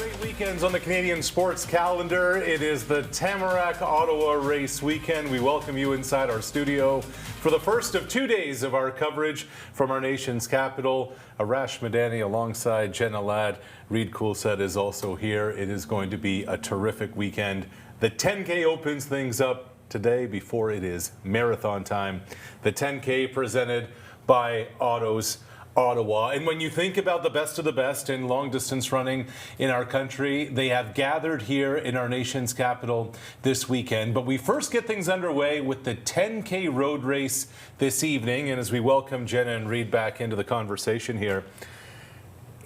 great weekends on the Canadian sports calendar. It is the Tamarack Ottawa race weekend. We welcome you inside our studio for the first of 2 days of our coverage from our nation's capital. Arash Madani alongside Jenna Ladd. Reed Coulsett is also here. It is going to be a terrific weekend. The 10K opens things up today before it is marathon time. The 10K presented by Otto's Ottawa. And when you think about the best of the best in long distance running in our country, they have gathered here in our nation's capital this weekend. But we first get things underway with the 10K road race this evening. And as we welcome Jenna and Reed back into the conversation here,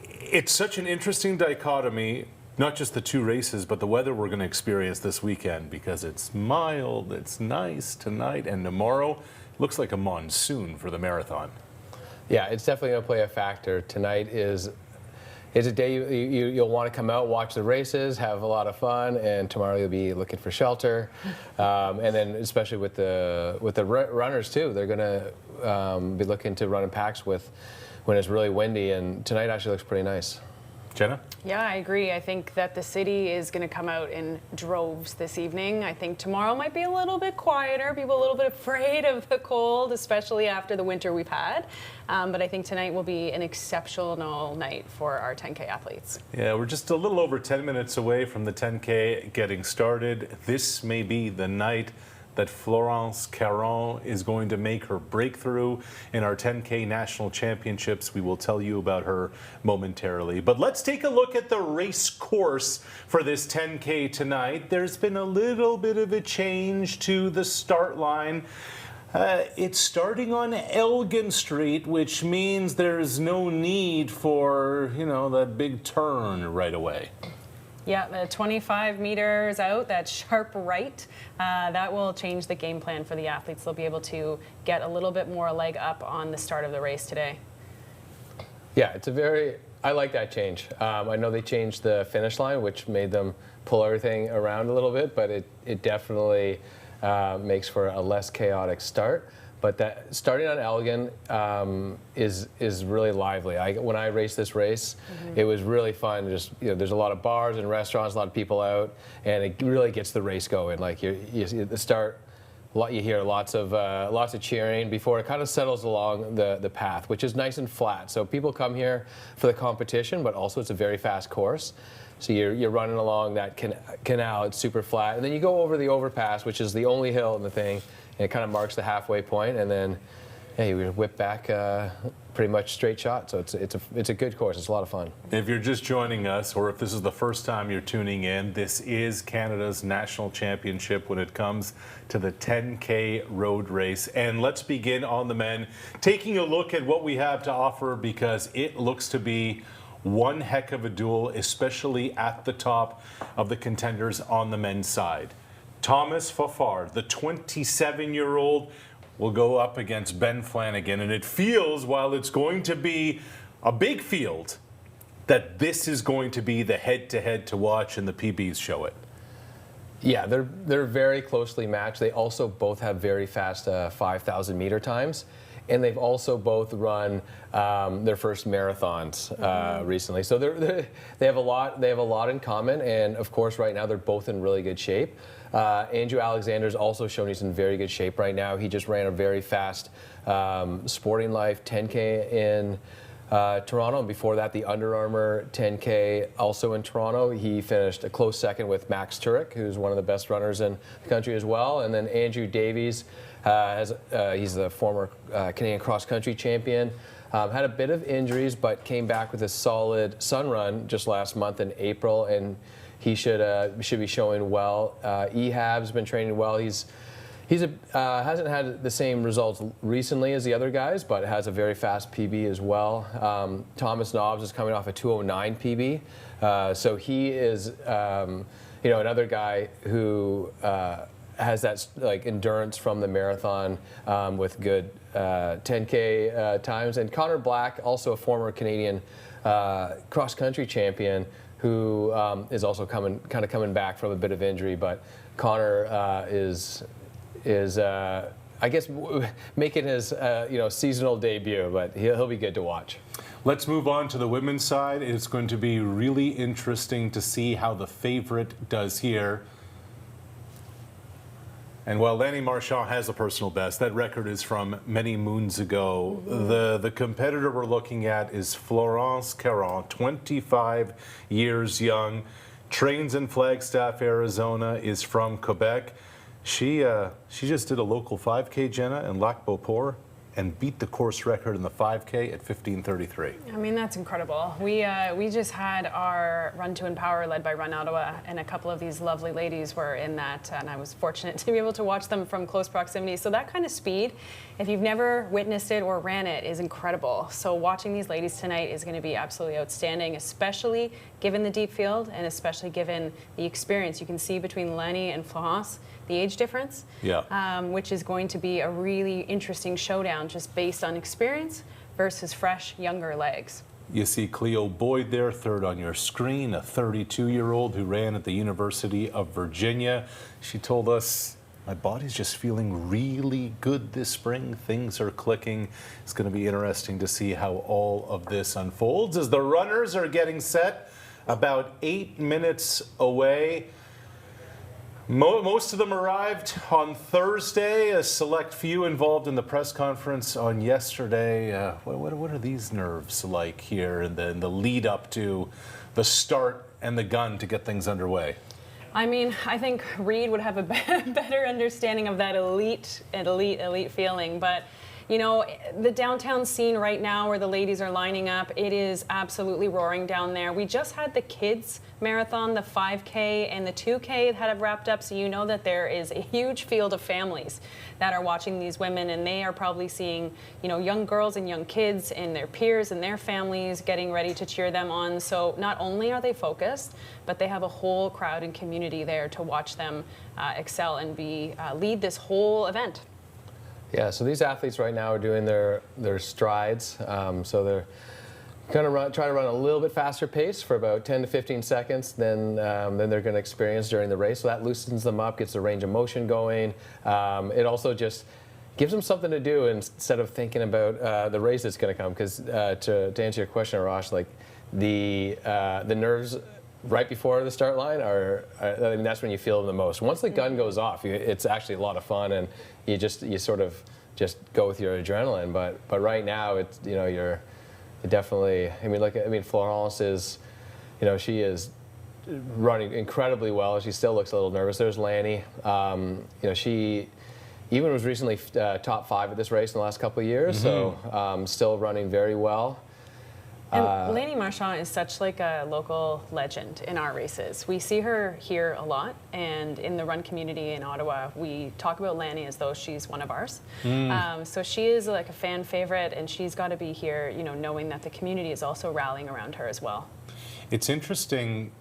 it's such an interesting dichotomy, not just the two races, but the weather we're going to experience this weekend, because it's mild, it's nice tonight, and tomorrow looks like a monsoon for the marathon. Yeah, it's definitely going to play a factor. Tonight is a day you'll want to come out, watch the races, have a lot of fun, and tomorrow you'll be looking for shelter. And then especially with the runners too, they're going to be looking to run in packs when it's really windy, and tonight actually looks pretty nice. Jenna? Yeah, I agree. I think that the city is going to come out in droves this evening. I think tomorrow might be a little bit quieter. People a little bit afraid of the cold, especially after the winter we've had. But I think tonight will be an exceptional night for our 10K athletes. Yeah, we're just a little over 10 minutes away from the 10K getting started. This may be the night that Florence Caron is going to make her breakthrough in our 10K National Championships. We will tell you about her momentarily. But let's take a look at the race course for this 10K tonight. There's been a little bit of a change to the start line. It's starting on Elgin Street, which means there's no need for, that big turn right away. Yeah, the 25 meters out, that sharp right, that will change the game plan for the athletes. They'll be able to get a little bit more leg up on the start of the race today. Yeah, I like that change. I know they changed the finish line, which made them pull everything around a little bit, but it definitely makes for a less chaotic start. But that starting on Elgin is really lively. When I raced this race, it was really fun. Just there's a lot of bars and restaurants, a lot of people out, and it really gets the race going. Like you the start, you hear lots of cheering before it kind of settles along the path, which is nice and flat. So people come here for the competition, but also it's a very fast course. So you're running along that canal. It's super flat, and then you go over the overpass, which is the only hill in the thing. And it kind of marks the halfway point, and then you whip back pretty much straight shot. So it's a good course. It's a lot of fun. If you're just joining us, or if this is the first time you're tuning in, this is Canada's national championship when it comes to the 10K road race. And let's begin on the men, taking a look at what we have to offer, because it looks to be one heck of a duel, especially at the top of the contenders on the men's side. Thomas Fafard, the 27-year-old, will go up against Ben Flanagan. And it feels, while it's going to be a big field, that this is going to be the head-to-head to watch, and the PBs show it. Yeah, they're very closely matched. They also both have very fast 5,000 meter times. And they've also both run their first marathons recently. So they have a lot in common. And of course, right now they're both in really good shape. Andrew Alexander's also shown he's in very good shape right now. He just ran a very fast Sporting Life 10K in Toronto, and before that, the Under Armour 10K also in Toronto. He finished a close second with Max Turek, who's one of the best runners in the country as well. And then Andrew Davies, he's the former Canadian cross-country champion. Had a bit of injuries, but came back with a solid sun run just last month in April, and he should be showing well. Ehab's been training well. He's hasn't had the same results recently as the other guys, but has a very fast PB as well. Thomas Nobbs is coming off a 2:09 PB, so he is another guy who has that endurance from the marathon with good 10K times. And Connor Black, also a former Canadian cross-country champion, who is also coming back from a bit of injury. But Connor is I guess making his seasonal debut, but he'll be good to watch. Let's move on to the women's side. It's going to be really interesting to see how the favorite does here. And while Lanny Marchand has a personal best, that record is from many moons ago. The competitor we're looking at is Florence Caron, 25 years young, trains in Flagstaff, Arizona, is from Quebec. She just did a local 5K, Jenna, in Lac-Beauport, and beat the course record in the 5K at 15:33. I mean, that's incredible. We just had our Run to Empower led by Run Ottawa, and a couple of these lovely ladies were in that, and I was fortunate to be able to watch them from close proximity. So that kind of speed, if you've never witnessed it or ran it, is incredible. So watching these ladies tonight is going to be absolutely outstanding, especially given the deep field and especially given the experience you can see between Lanny and Florence, the age difference, which is going to be a really interesting showdown just based on experience versus fresh, younger legs. You see Cleo Boyd there, third on your screen, a 32-year-old who ran at the University of Virginia. She told us, my body's just feeling really good this spring. Things are clicking. It's going to be interesting to see how all of this unfolds as the runners are getting set about 8 minutes away. Most of them arrived on Thursday, a select few involved in the press conference on yesterday. What are these nerves like here in the lead up to the start and the gun to get things underway? I mean, I think Reed would have a better understanding of that elite feeling, but you know, the downtown scene right now where the ladies are lining up, it is absolutely roaring down there. We just had the kids marathon, the 5K and the 2K that have wrapped up, so you know that there is a huge field of families that are watching these women, and they are probably seeing, you know, young girls and young kids and their peers and their families getting ready to cheer them on. So not only are they focused, but they have a whole crowd and community there to watch them excel and lead this whole event. Yeah, so these athletes right now are doing their strides. So they're going to try to run a little bit faster pace for about 10 to 15 seconds than they're going to experience during the race. So that loosens them up, gets the range of motion going. It also just gives them something to do instead of thinking about the race that's going to come. Because to answer your question, Arash, like the nerves right before the start line I mean, that's when you feel them the most. Once the gun goes off, it's actually a lot of fun, and you sort of just go with your adrenaline. But right now, it's, you know, you're definitely. I mean, Florence is, you know, she is running incredibly well. She still looks a little nervous. There's Lanny. You know, she even was recently top 5 at this race in the last couple of years. So still running very well. And Lanny Marchand is such like a local legend in our races. We see her here a lot, and in the run community in Ottawa, we talk about Lanny as though she's one of ours. So she is like a fan favorite, and she's got to be here, you know, knowing that the community is also rallying around her as well. It's interesting.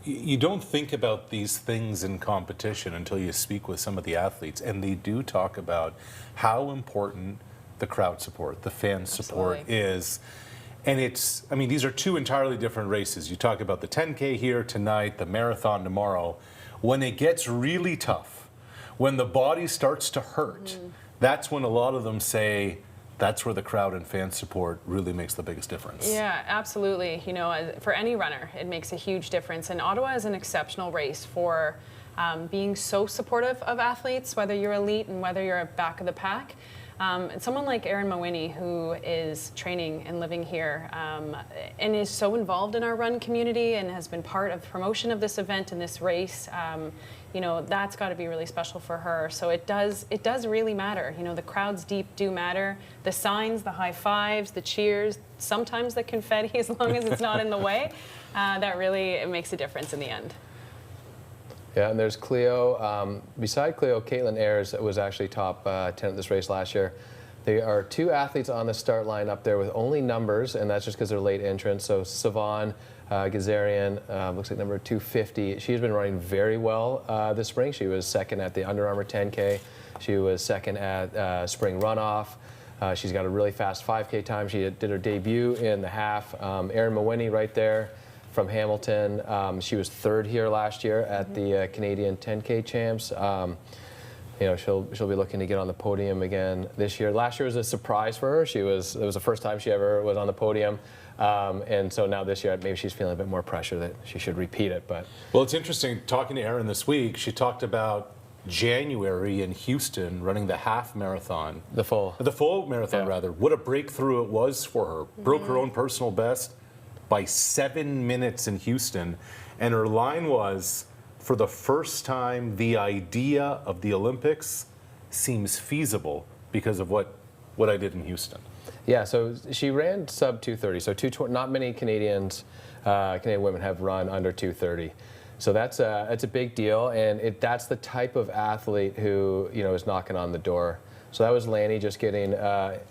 You don't think about these things in competition until you speak with some of the athletes, and they do talk about how important the crowd support, the fan support is. And it's, I mean, these are two entirely different races. You talk about the 10K here tonight, the marathon tomorrow. When it gets really tough, when the body starts to hurt, that's when a lot of them say that's where the crowd and fan support really makes the biggest difference. Yeah, absolutely. You know, for any runner, it makes a huge difference. And Ottawa is an exceptional race for being so supportive of athletes, whether you're elite and whether you're at back of the pack. And someone like Erin Mawhinney, who is training and living here and is so involved in our run community and has been part of the promotion of this event and this race, you know, that's got to be really special for her. So it does really matter. You know, the crowds deep do matter. The signs, the high fives, the cheers, sometimes the confetti, as long as it's not in the way, that really it makes a difference in the end. Yeah, and there's Cleo. Beside Cleo, Caitlin Ayers was actually top 10 at this race last year. There are 2 athletes on the start line up there with only numbers, and that's just because they're late entrants. So Savon Gazarian, looks like number 250. She's been running very well this spring. She was second at the Under Armour 10K. She was second at Spring Runoff. She's got a really fast 5K time. She did her debut in the half. Erin Mawhinney right there from Hamilton. She was 3rd here last year at the Canadian 10K champs. You know, she'll be looking to get on the podium again this year. Last year was a surprise for her. It was the first time she ever was on the podium. And so now this year, maybe she's feeling a bit more pressure that she should repeat it. But Well, it's interesting talking to Erin this week. She talked about January in Houston running the half marathon. the full Marathon, Yeah. rather. What a breakthrough it was for her. Broke her own personal best by 7 minutes in Houston. And her line was, for the first time, the idea of the Olympics seems feasible because of what I did in Houston. Yeah, so she ran sub 230. So not many Canadian women have run under 230. So that's a big deal, and that's the type of athlete who is knocking on the door. So that was Lanny just getting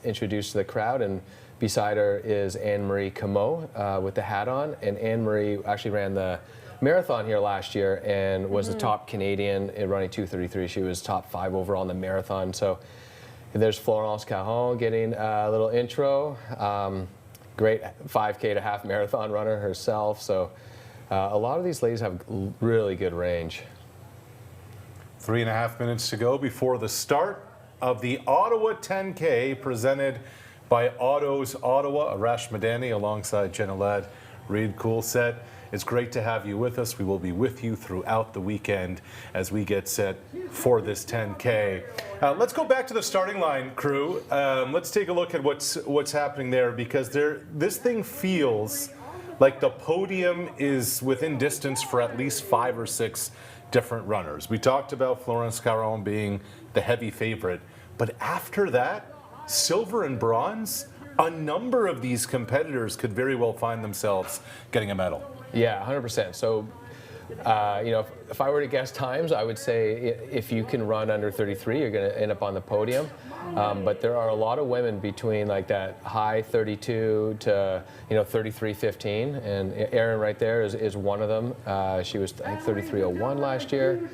introduced to the crowd, and beside her is Anne-Marie Comeau with the hat on, and Anne-Marie actually ran the marathon here last year and was the top Canadian in running 233. She was top 5 overall in the marathon. So there's Florence Caron getting a little intro. Great 5K to half marathon runner herself. So a lot of these ladies have really good range. 3.5 minutes to go before the start of the Ottawa 10K presented by Otto's Ottawa. Arash Madani alongside Jenna Ladd, Reed Coolset. It's great to have you with us. We will be with you throughout the weekend as we get set for this 10K. Let's go back to the starting line, crew. Let's take a look at what's happening there, because this thing feels like the podium is within distance for at least 5 or 6 different runners. We talked about Florence Caron being the heavy favorite, but after that, silver and bronze, a number of these competitors could very well find themselves getting a medal. Yeah, 100%. So, if I were to guess times, I would say if you can run under 33, you're going to end up on the podium. But there are a lot of women between like that high 32 to 33:15, and Erin right there is one of them. She was I think 33:01 last year.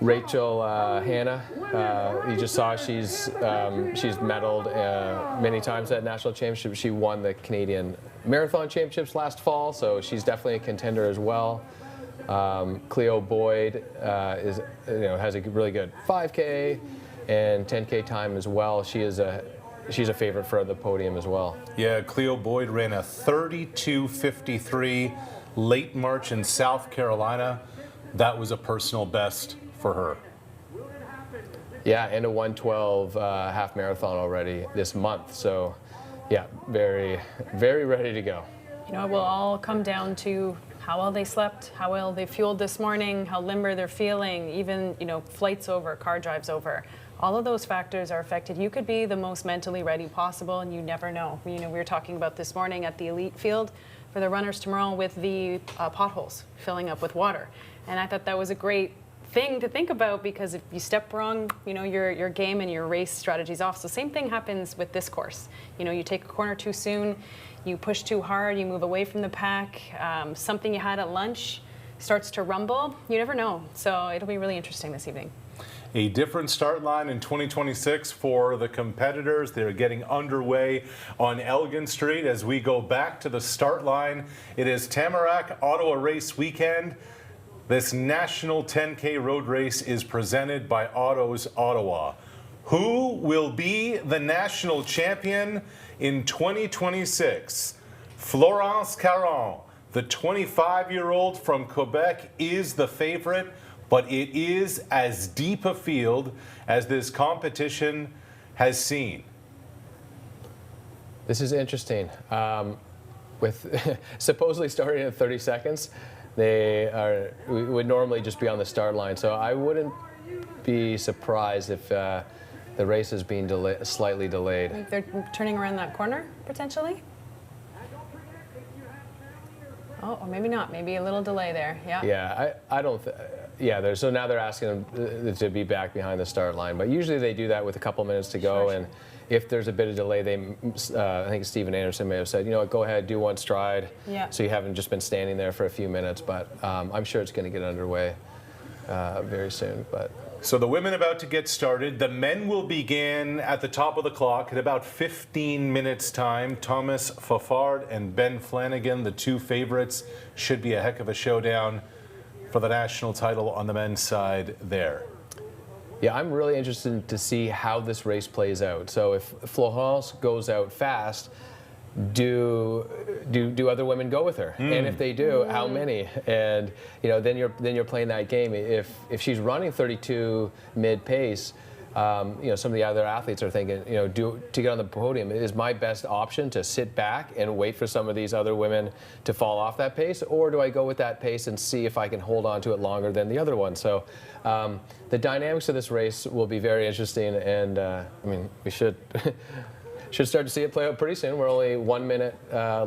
Rachel Hanna, you just saw she's medaled many times at national championship. She won the Canadian Marathon Championships last fall, so she's definitely a contender as well. Cleo Boyd has a really good 5K and 10K time as well. She's a favorite for the podium as well. Yeah, Cleo Boyd ran a 32:53 late March in South Carolina. That was a personal best for her. Yeah, and a 1:12 half marathon already this month. So, yeah, very, very ready to go. It will all come down to how well they slept, how well they fueled this morning, how limber they're feeling, even, flights over, car drives over. All of those factors are affected. You could be the most mentally ready possible, and you never know. We were talking about this morning at the elite field for the runners tomorrow with the potholes filling up with water. And I thought that was a great thing to think about, because if you step wrong, your game and your race strategy's off. So same thing happens with this course. You take a corner too soon, you push too hard, you move away from the pack, something you had at lunch starts to rumble. You never know. So it'll be really interesting this evening. A different start line in 2026 for the competitors. They're getting underway on Elgin Street as we go back to the start line. It is Tamarack Ottawa Race Weekend. This national 10K road race is presented by Otto's Ottawa. Who will be the national champion in 2026? Florence Caron, the 25-year-old from Quebec, is the favorite, but it is as deep a field as this competition has seen. This is interesting. With supposedly starting at 30 seconds, we would normally just be on the start line. So I wouldn't be surprised if the race is being slightly delayed. Like they're turning around that corner, potentially? Oh, or maybe not. Maybe a little delay there. Yeah. Yeah, I don't. So now they're asking them to be back behind the start line, but usually they do that with a couple minutes to go. Sure. And if there's a bit of delay, I think Stephen Anderson may have said, go ahead, do one stride. Yeah. So you haven't just been standing there for a few minutes. But I'm sure it's going to get underway very soon. But. So the women about to get started. The men will begin at the top of the clock at about 15 minutes time. Thomas Fafard and Ben Flanagan, the two favorites, should be a heck of a showdown for the national title on the men's side there. Yeah, I'm really interested to see how this race plays out. So if Florence goes out fast, do other women go with her? And if they do, how many? And then you're playing that game. If she's running 32 mid pace, some of the other athletes are thinking, to get on the podium, is my best option to sit back and wait for some of these other women to fall off that pace, or do I go with that pace and see if I can hold on to it longer than the other one? So the dynamics of this race will be very interesting, and we should start to see it play out pretty soon. We're only 1 minute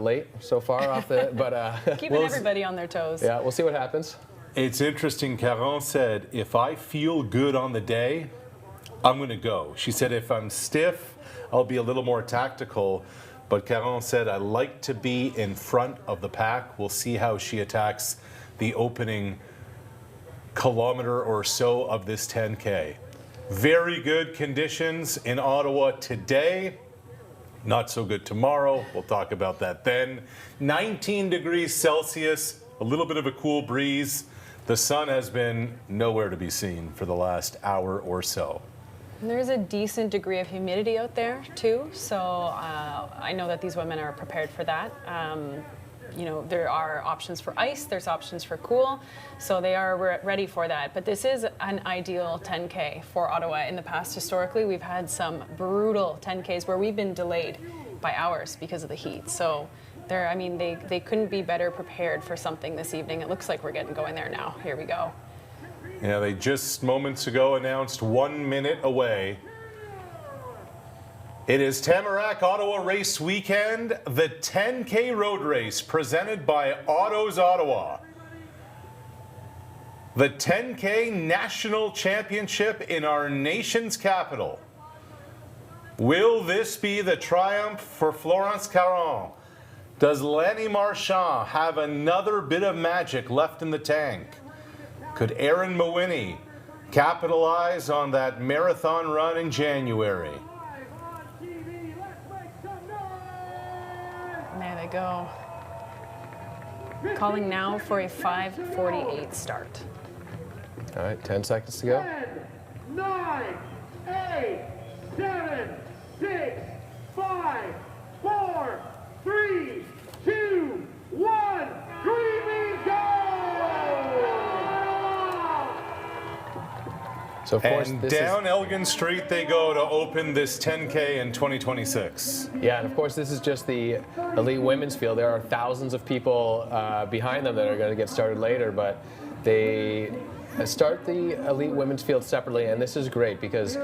late so far off the, but keeping everybody on their toes. Yeah, we'll see what happens. It's interesting. Caron said, if I feel good on the day, I'm going to go. She said, if I'm stiff, I'll be a little more tactical. But Caron said, I like to be in front of the pack. We'll see how she attacks the opening kilometer or so of this 10K. Very good conditions in Ottawa today. Not so good tomorrow. We'll talk about that then. 19 degrees Celsius, a little bit of a cool breeze. The sun has been nowhere to be seen for the last hour or so. There's a decent degree of humidity out there too, so I know that these women are prepared for that. There are options for ice, there's options for cool, so they are ready for that. But this is an ideal 10K for Ottawa. In the past, historically, we've had some brutal 10Ks where we've been delayed by hours because of the heat. So they couldn't be better prepared for something this evening. It looks like we're getting going there now. Here we go. Yeah, they just moments ago announced 1 minute away. It is Tamarack Ottawa Race Weekend, the 10K road race presented by Otto's Ottawa. The 10K National Championship in our nation's capital. Will this be the triumph for Florence Caron? Does Lanny Marchand have another bit of magic left in the tank? Could Erin Mawhinney capitalize on that marathon run in January? There they go. Calling now for a 5:48 start. All right, 10 seconds to go. 10, 9, 8, 7, 6, 5, 4, 3, 2, 1. Dreaming go! So of course, And down Elgin Street they go to open this 10K in 2026. Yeah, and of course this is just the elite women's field. There are thousands of people behind them that are going to get started later, but they start the elite women's field separately, and this is great because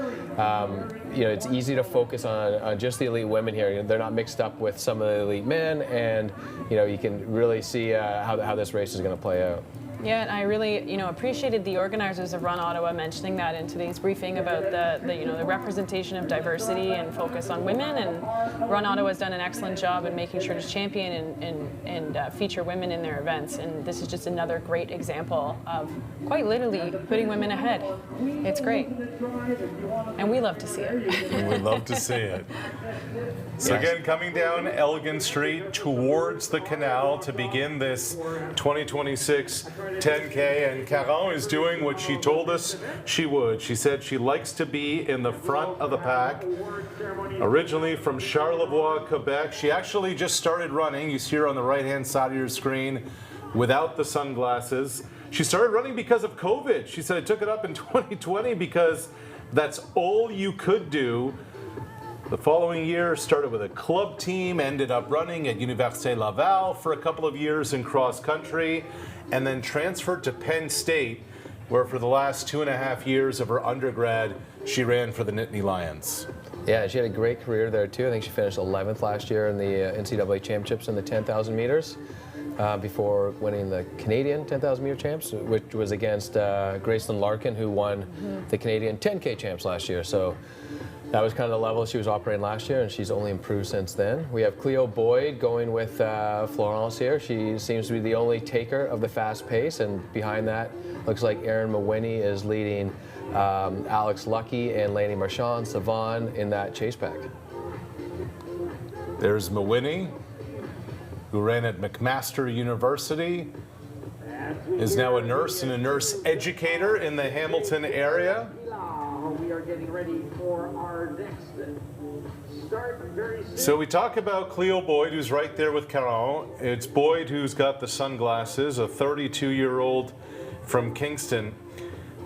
it's easy to focus on just the elite women here. They're not mixed up with some of the elite men, and you can really see how this race is going to play out. Yeah, and I really, appreciated the organizers of Run Ottawa mentioning that in today's briefing about the representation of diversity and focus on women. And Run Ottawa has done an excellent job in making sure to champion and feature women in their events. And this is just another great example of quite literally putting women ahead. It's great, and we love to see it. We love to see it. So again, coming down Elgin Street towards the canal to begin this 2026 10K, and Caron is doing what she told us she would. She said she likes to be in the front of the pack. Originally from Charlevoix, Quebec, she actually just started running. You see her on the right-hand side of your screen without the sunglasses. She started running because of COVID. She said, I took it up in 2020 because that's all you could do. The following year, started with a club team, ended up running at Université Laval for a couple of years in cross country, and then transferred to Penn State, where for the last 2.5 years of her undergrad, she ran for the Nittany Lions. Yeah, she had a great career there too. I think she finished 11th last year in the NCAA championships in the 10,000 meters before winning the Canadian 10,000 meter champs, which was against Gracelyn Larkin, who won the Canadian 10K champs last year. So that was kind of the level she was operating last year, and she's only improved since then. We have Cleo Boyd going with Florence here. She seems to be the only taker of the fast pace, and behind that, looks like Erin Mawhinney is leading Alex Lucky and Lanny Marchand, Savon in that chase pack. There's Mawhinney, who ran at McMaster University, is now a nurse and a nurse educator in the Hamilton area. We are getting ready for our next So we talk about Cleo Boyd, who's right there with Caron. It's Boyd who's got the sunglasses, a 32-year-old from Kingston.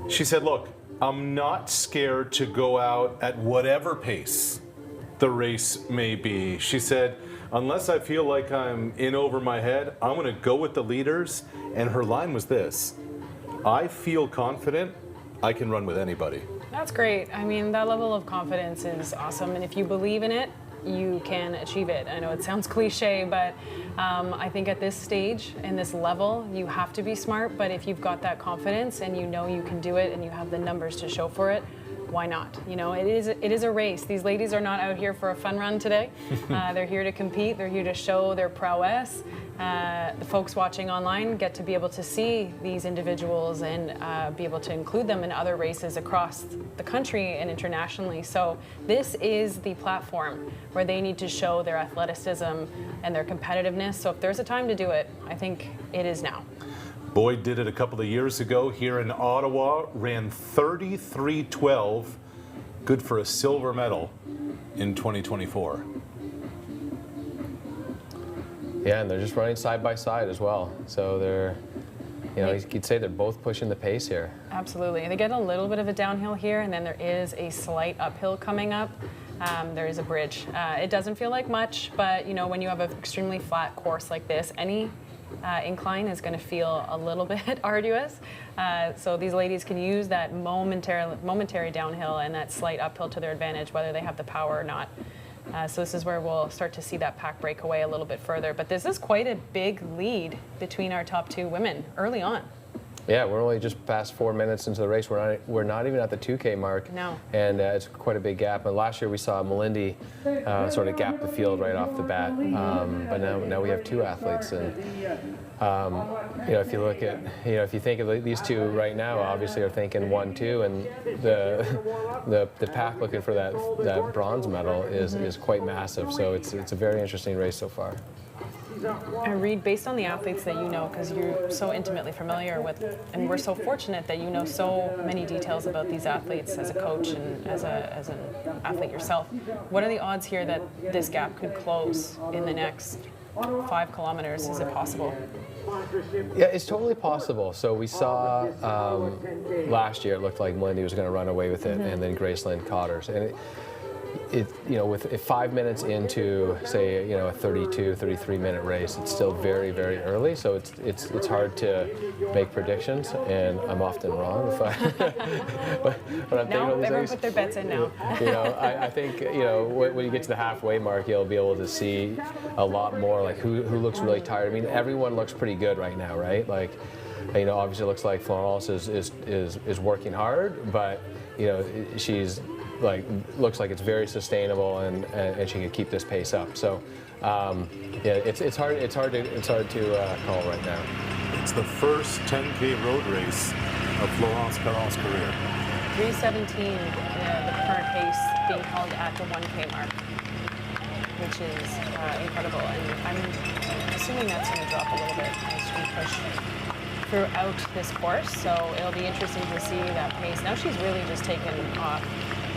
She said, look, I'm not scared to go out at whatever pace the race may be. She said, unless I feel like I'm in over my head, I'm going to go with the leaders. And her line was this: I feel confident I can run with anybody. That's great. I mean, that level of confidence is awesome. And if you believe in it, you can achieve it. I know it sounds cliche, but I think at this stage and this level, you have to be smart. But if you've got that confidence and you know you can do it and you have the numbers to show for it, why not? You know, it is a race. These ladies are not out here for a fun run today. They're here to compete. They're here to show their prowess. The folks watching online get to be able to see these individuals and be able to include them in other races across the country and internationally. So this is the platform where they need to show their athleticism and their competitiveness. So if there's a time to do it, I think it is now. Boyd did it a couple of years ago here in Ottawa, ran 33:12, good for a silver medal in 2024. Yeah, and they're just running side by side as well. So they're, you know, you could say they're both pushing the pace here. Absolutely. They get a little bit of a downhill here, and then there is a slight uphill coming up. There is a bridge. It doesn't feel like much, but you know, when you have an extremely flat course like this, any incline is going to feel a little bit arduous. So these ladies can use that momentary downhill and that slight uphill to their advantage, whether they have the power or not. So this is where we'll start to see that pack break away a little bit further. But this is quite a big lead between our top two women early on. Yeah, we're only just past 4 minutes into the race. We're not even at the 2K mark. No. And it's quite a big gap. And last year we saw Melindy sort of gap the field right off the bat. But now we have two athletes. And you know, if you look at, you know, if you think of these two right now, obviously are thinking 1-2, and the pack looking for that bronze medal is quite massive. So it's a very interesting race so far. And Reed, based on the athletes that you know, because you're so intimately familiar with, and we're so fortunate that you know so many details about these athletes as a coach and as an athlete yourself, what are the odds here that this gap could close in the next 5 kilometers? Is it possible? Yeah, it's totally possible. So we saw last year it looked like Melindy was going to run away with it, and then Gracelyn caught her. And it you know, with 5 minutes into, say, you know, a 33 minute race, it's still very, very early. So it's hard to make predictions, and I'm often wrong. If when I'm thinking of these everyone things, put their bets in now. you know, I think, you know, when you get to the halfway mark, you'll be able to see a lot more, like who looks really tired. I mean, everyone looks pretty good right now, right? Like, you know, obviously it looks like Florence is working hard, but you know, she's like, looks like it's very sustainable, and she can keep this pace up. So yeah, it's hard to call right now. It's the first 10K road race of Florence Caron's career. 3:17, the current pace being held at the 1K mark, which is incredible. And I'm assuming that's going to drop a little bit as we push throughout this course. So it'll be interesting to see that pace. Now she's really just taken off.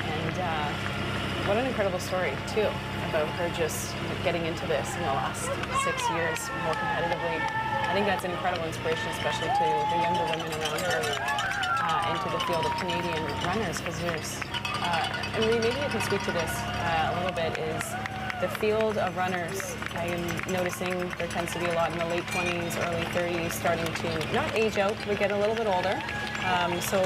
And what an incredible story, too, about her just getting into this in the last 6 years more competitively. I think that's an incredible inspiration, especially to the younger women around her and to the field of Canadian runners, because there's, and maybe you can speak to this a little bit, is the field of runners. I am noticing there tends to be a lot in the late 20s, early 30s, starting to not age out, but get a little bit older. So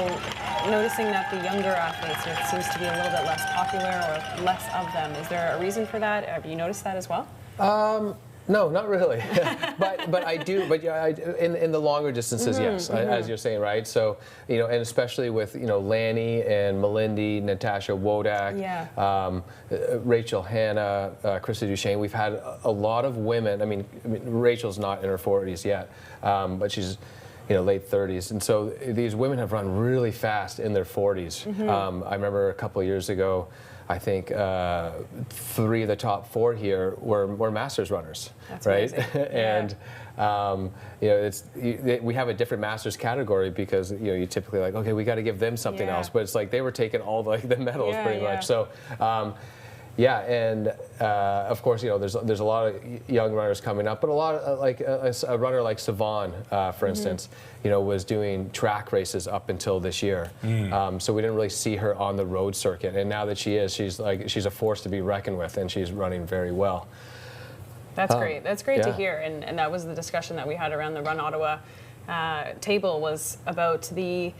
noticing that the younger athletes, it seems to be a little bit less popular or less of them. Is there a reason for that? Have you noticed that as well? No, not really. but I do. But yeah, in the longer distances, yes, as you're saying, right? So, you know, and especially with, you know, Lanny and Melindy, Natasha Wodak, Rachel Hanna, Krista Duchesne. We've had a lot of women. I mean, Rachel's not in her 40s yet, but she's, you know, late 30s. And so these women have run really fast in their 40s. I remember a couple of years ago, I think 3 of the top 4 here were Masters runners. That's right? Amazing. And you know, we have a different Masters category because, you know, you typically like, okay, we got to give them something else, but it's like they were taking all the medals pretty much. So Yeah, and of course, there's a lot of young runners coming up, but a lot of, like a runner like Savon, for instance, was doing track races up until this year. So we didn't really see her on the road circuit, and now that she is, she's a force to be reckoned with, and she's running very well. That's great. That's great to yeah. hear, and that was the discussion that we had around the Run Ottawa table, was about the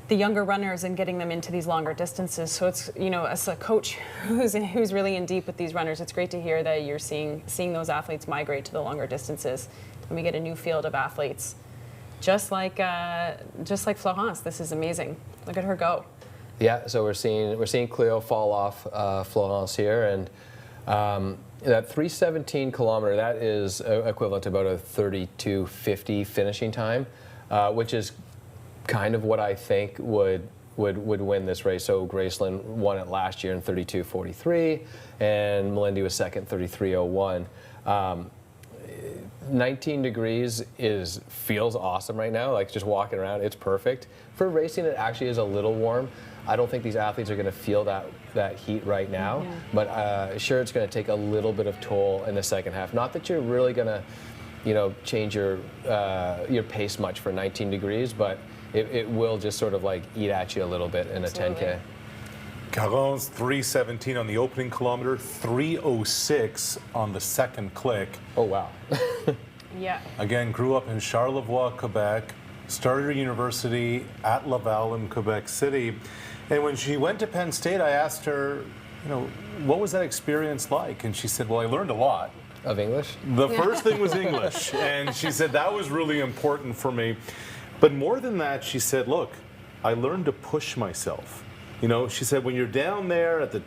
younger runners and getting them into these longer distances. So it's, as a coach who's really in deep with these runners, it's great to hear that you're seeing those athletes migrate to the longer distances, and we get a new field of athletes. Just like Florence, this is amazing. Look at her go. Yeah, so we're seeing Cleo fall off Florence here, and that 3:17 kilometer, that is equivalent to about a 32:50 finishing time, which is kind of what I think would win this race. So Graceland won it last year in 32:43, and Melindy was second, 33:01. 19 degrees feels awesome right now. Like, just walking around, it's perfect. For racing, it actually is a little warm. I don't think these athletes are going to feel that heat right now, but sure, it's going to take a little bit of toll in the second half. Not that you're really going to, change your pace much for 19 degrees, but it will just sort of like eat at you a little bit in Absolutely. a 10K. Caron's 3:17 on the opening kilometer, 3:06 on the second click. Oh, wow. Yeah. Again, grew up in Charlevoix, Quebec, started her university at Laval in Quebec City. And when she went to Penn State, I asked her, what was that experience like? And she said, well, I learned a lot. Of English? The first thing was English. And she said that was really important for me. But more than that, she said, look, I learned to push myself. She said, when you're down there at the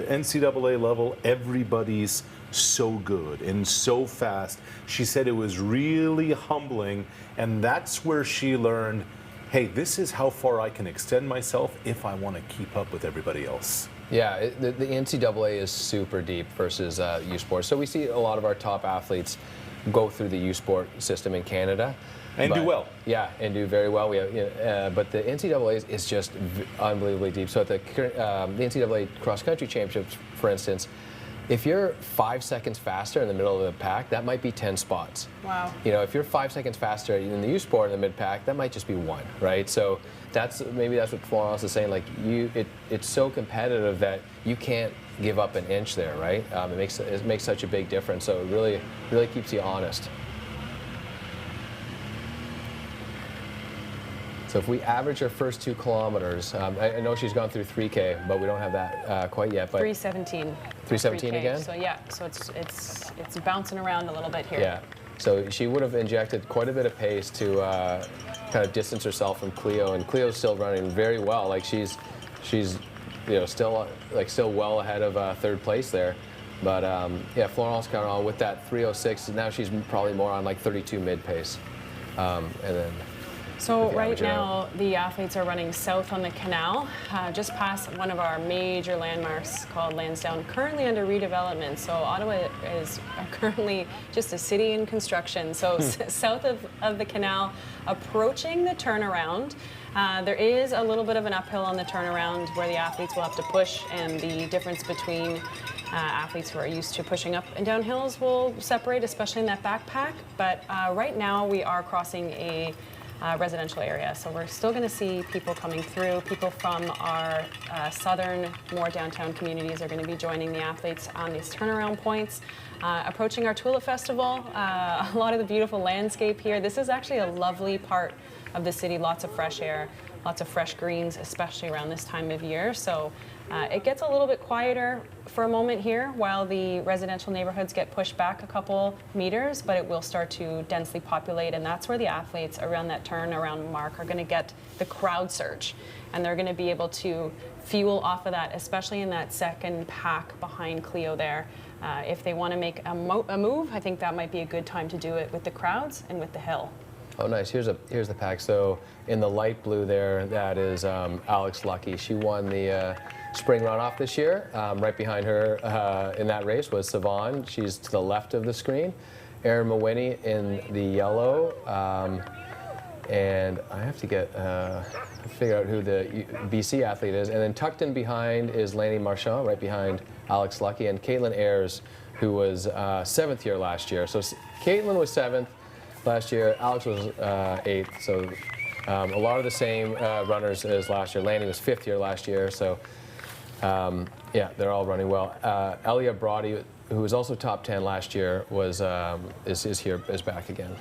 NCAA level, everybody's so good and so fast. She said it was really humbling, and that's where she learned, hey, this is how far I can extend myself if I want to keep up with everybody else. Yeah, the NCAA is super deep versus U Sport. So we see a lot of our top athletes go through the U Sport system in Canada. And do well. Yeah, and do very well. We have, but the NCAA is just unbelievably deep. So at the NCAA cross country championships, for instance, if you're 5 seconds faster in the middle of the pack, that might be 10 spots. Wow. If you're 5 seconds faster in the U Sport in the mid pack, that might just be one, right? So maybe that's what Florence is saying. Like, it's so competitive that you can't give up an inch there, right? It makes such a big difference. So it really keeps you honest. So if we average our first 2 kilometers, I know she's gone through 3K, but we don't have that quite yet. But 3:17. 3:17 again? So yeah, so it's bouncing around a little bit here. Yeah. So she would have injected quite a bit of pace to kind of distance herself from Cleo, and Cleo's still running very well. Like, she's still well ahead of third place there. But yeah, Florence Caron with that 3:06, now she's probably more on like 32 mid pace, and then. So right now, the athletes are running south on the canal, just past one of our major landmarks called Lansdowne, currently under redevelopment. So Ottawa is currently just a city in construction. So south of the canal, approaching the turnaround. There is a little bit of an uphill on the turnaround where the athletes will have to push, and the difference between athletes who are used to pushing up and down hills will separate, especially in that backpack. But right now, we are crossing a residential area. So we're still going to see people coming through. People from our southern, more downtown communities are going to be joining the athletes on these turnaround points. Approaching our Tulip Festival, a lot of the beautiful landscape here. This is actually a lovely part of the city, lots of fresh air, lots of fresh greens, especially around this time of year. So it gets a little bit quieter for a moment here while the residential neighborhoods get pushed back a couple meters, but it will start to densely populate, and that's where the athletes around that turnaround mark are going to get the crowd surge, and they're going to be able to fuel off of that, especially in that second pack behind Cleo there. If they want to make a move, I think that might be a good time to do it with the crowds and with the hill. Oh, nice. Here's the pack. So in the light blue there, that is Alex Lucky. She won the spring runoff this year. Right behind her in that race was Savon. She's to the left of the screen. Erin Mawhinney in the yellow. And I have to figure out who the BC athlete is. And then tucked in behind is Laney Marchand, right behind Alex Lucky, and Caitlin Ayers, who was 7th year last year. So Caitlin was 7th last year, Alex was 8th. So a lot of the same runners as last year. Laney was 5th year last year. So yeah, they're all running well. Elia Brody, who was also top 10 last year, is back again.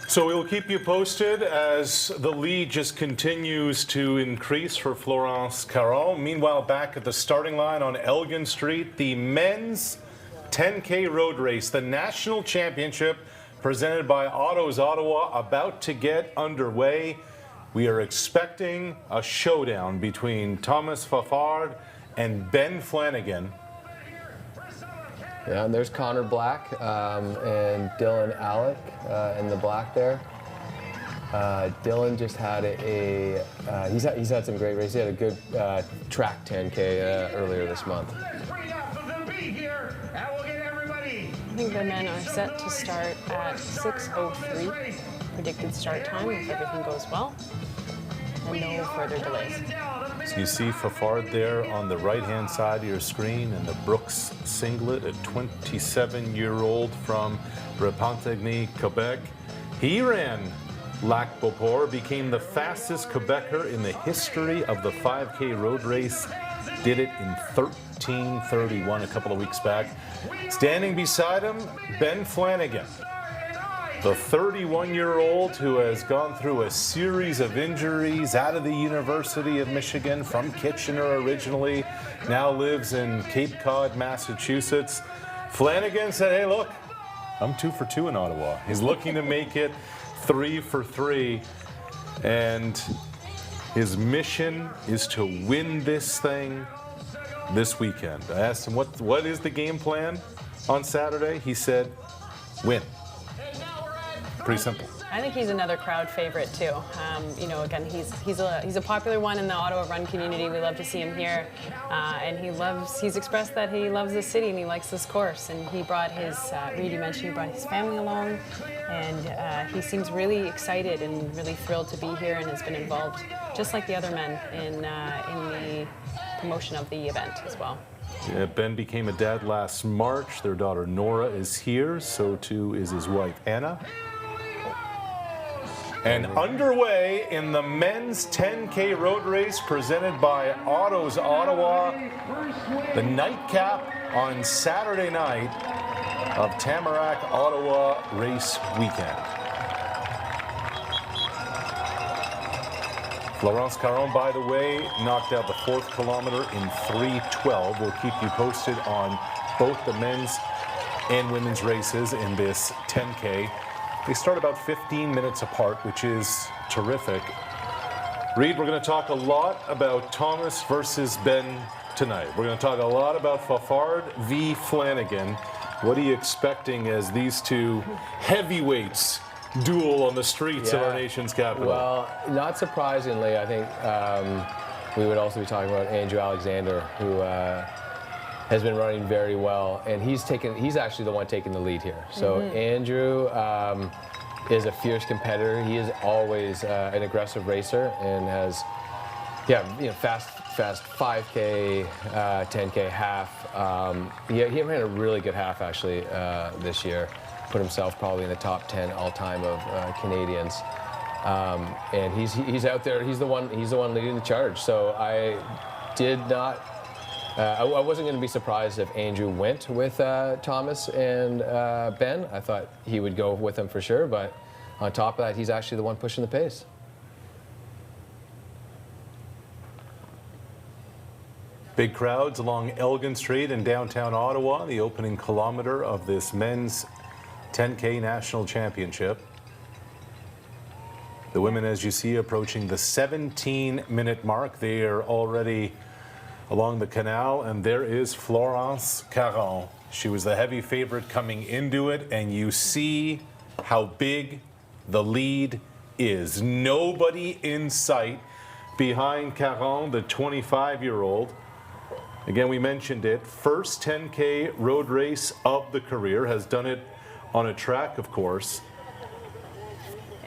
So we'll keep you posted as the lead just continues to increase for Florence Caron. Meanwhile, back at the starting line on Elgin Street, the men's 10K road race, the national championship presented by Otto's Ottawa, about to get underway. We are expecting a showdown between Thomas Fafard and Ben Flanagan. Yeah, and there's Connor Black and Dylan Alec in the black there. Dylan just had he's had some great races. He had a good track 10K earlier this month. I think the men are set to start at 6:03. Predicted start time if everything goes well. And no further delays. So you see Fafard there on the right-hand side of your screen in the Brooks singlet, a 27-year-old from Repentigny, Quebec. He ran Lac Beauport, became the fastest Quebecer in the history of the 5K road race. Did it in 13:31 a couple of weeks back. Standing beside him, Ben Flanagan, the 31-year-old who has gone through a series of injuries, out of the University of Michigan, from Kitchener originally, now lives in Cape Cod, Massachusetts. Flanagan said, hey, look, I'm 2 for 2 in Ottawa. He's looking to make it 3 for 3. And his mission is to win this thing this weekend. I asked him, what is the game plan on Saturday? He said, win. Pretty simple. I think he's another crowd favorite too. You know, again, he's a popular one in the Ottawa run community. We love to see him here, and he's expressed that he loves this city and he likes this course. And he brought his Reedy mentioned he brought his family along, and he seems really excited and really thrilled to be here and has been involved, just like the other men, in the promotion of the event as well. Yeah, Ben became a dad last March. Their daughter Nora is here. So too is his wife Anna. And underway in the men's 10K road race presented by Otto's Ottawa, the nightcap on Saturday night of Tamarack Ottawa race weekend. Florence Caron, by the way, knocked out the 4th kilometer in 3:12. We'll keep you posted on both the men's and women's races in this 10K. They start about 15 minutes apart, which is terrific. Reed, we're going to talk a lot about Thomas versus Ben tonight. We're going to talk a lot about Fafard v. Flanagan. What are you expecting as these two heavyweights duel on the streets of our nation's capital? Well, not surprisingly, I think we would also be talking about Andrew Alexander, who has been running very well, and he's actually the one taking the lead here. So Andrew is a fierce competitor. He is always an aggressive racer and has, fast 5K, 10K half. He ran a really good half actually this year. Put himself probably in the top 10 all-time of Canadians. And he's out there. He's the one leading the charge. So I did not. I wasn't going to be surprised if Andrew went with Thomas and Ben. I thought he would go with them for sure, but on top of that, he's actually the one pushing the pace. Big crowds along Elgin Street in downtown Ottawa, the opening kilometer of this men's 10K National Championship. The women, as you see, approaching the 17-minute mark. They are already along the canal, and there is Florence Caron. She was the heavy favorite coming into it, and you see how big the lead is. Nobody in sight behind Caron, the 25-year-old. Again, we mentioned it, first 10K road race of the career, has done it on a track, of course.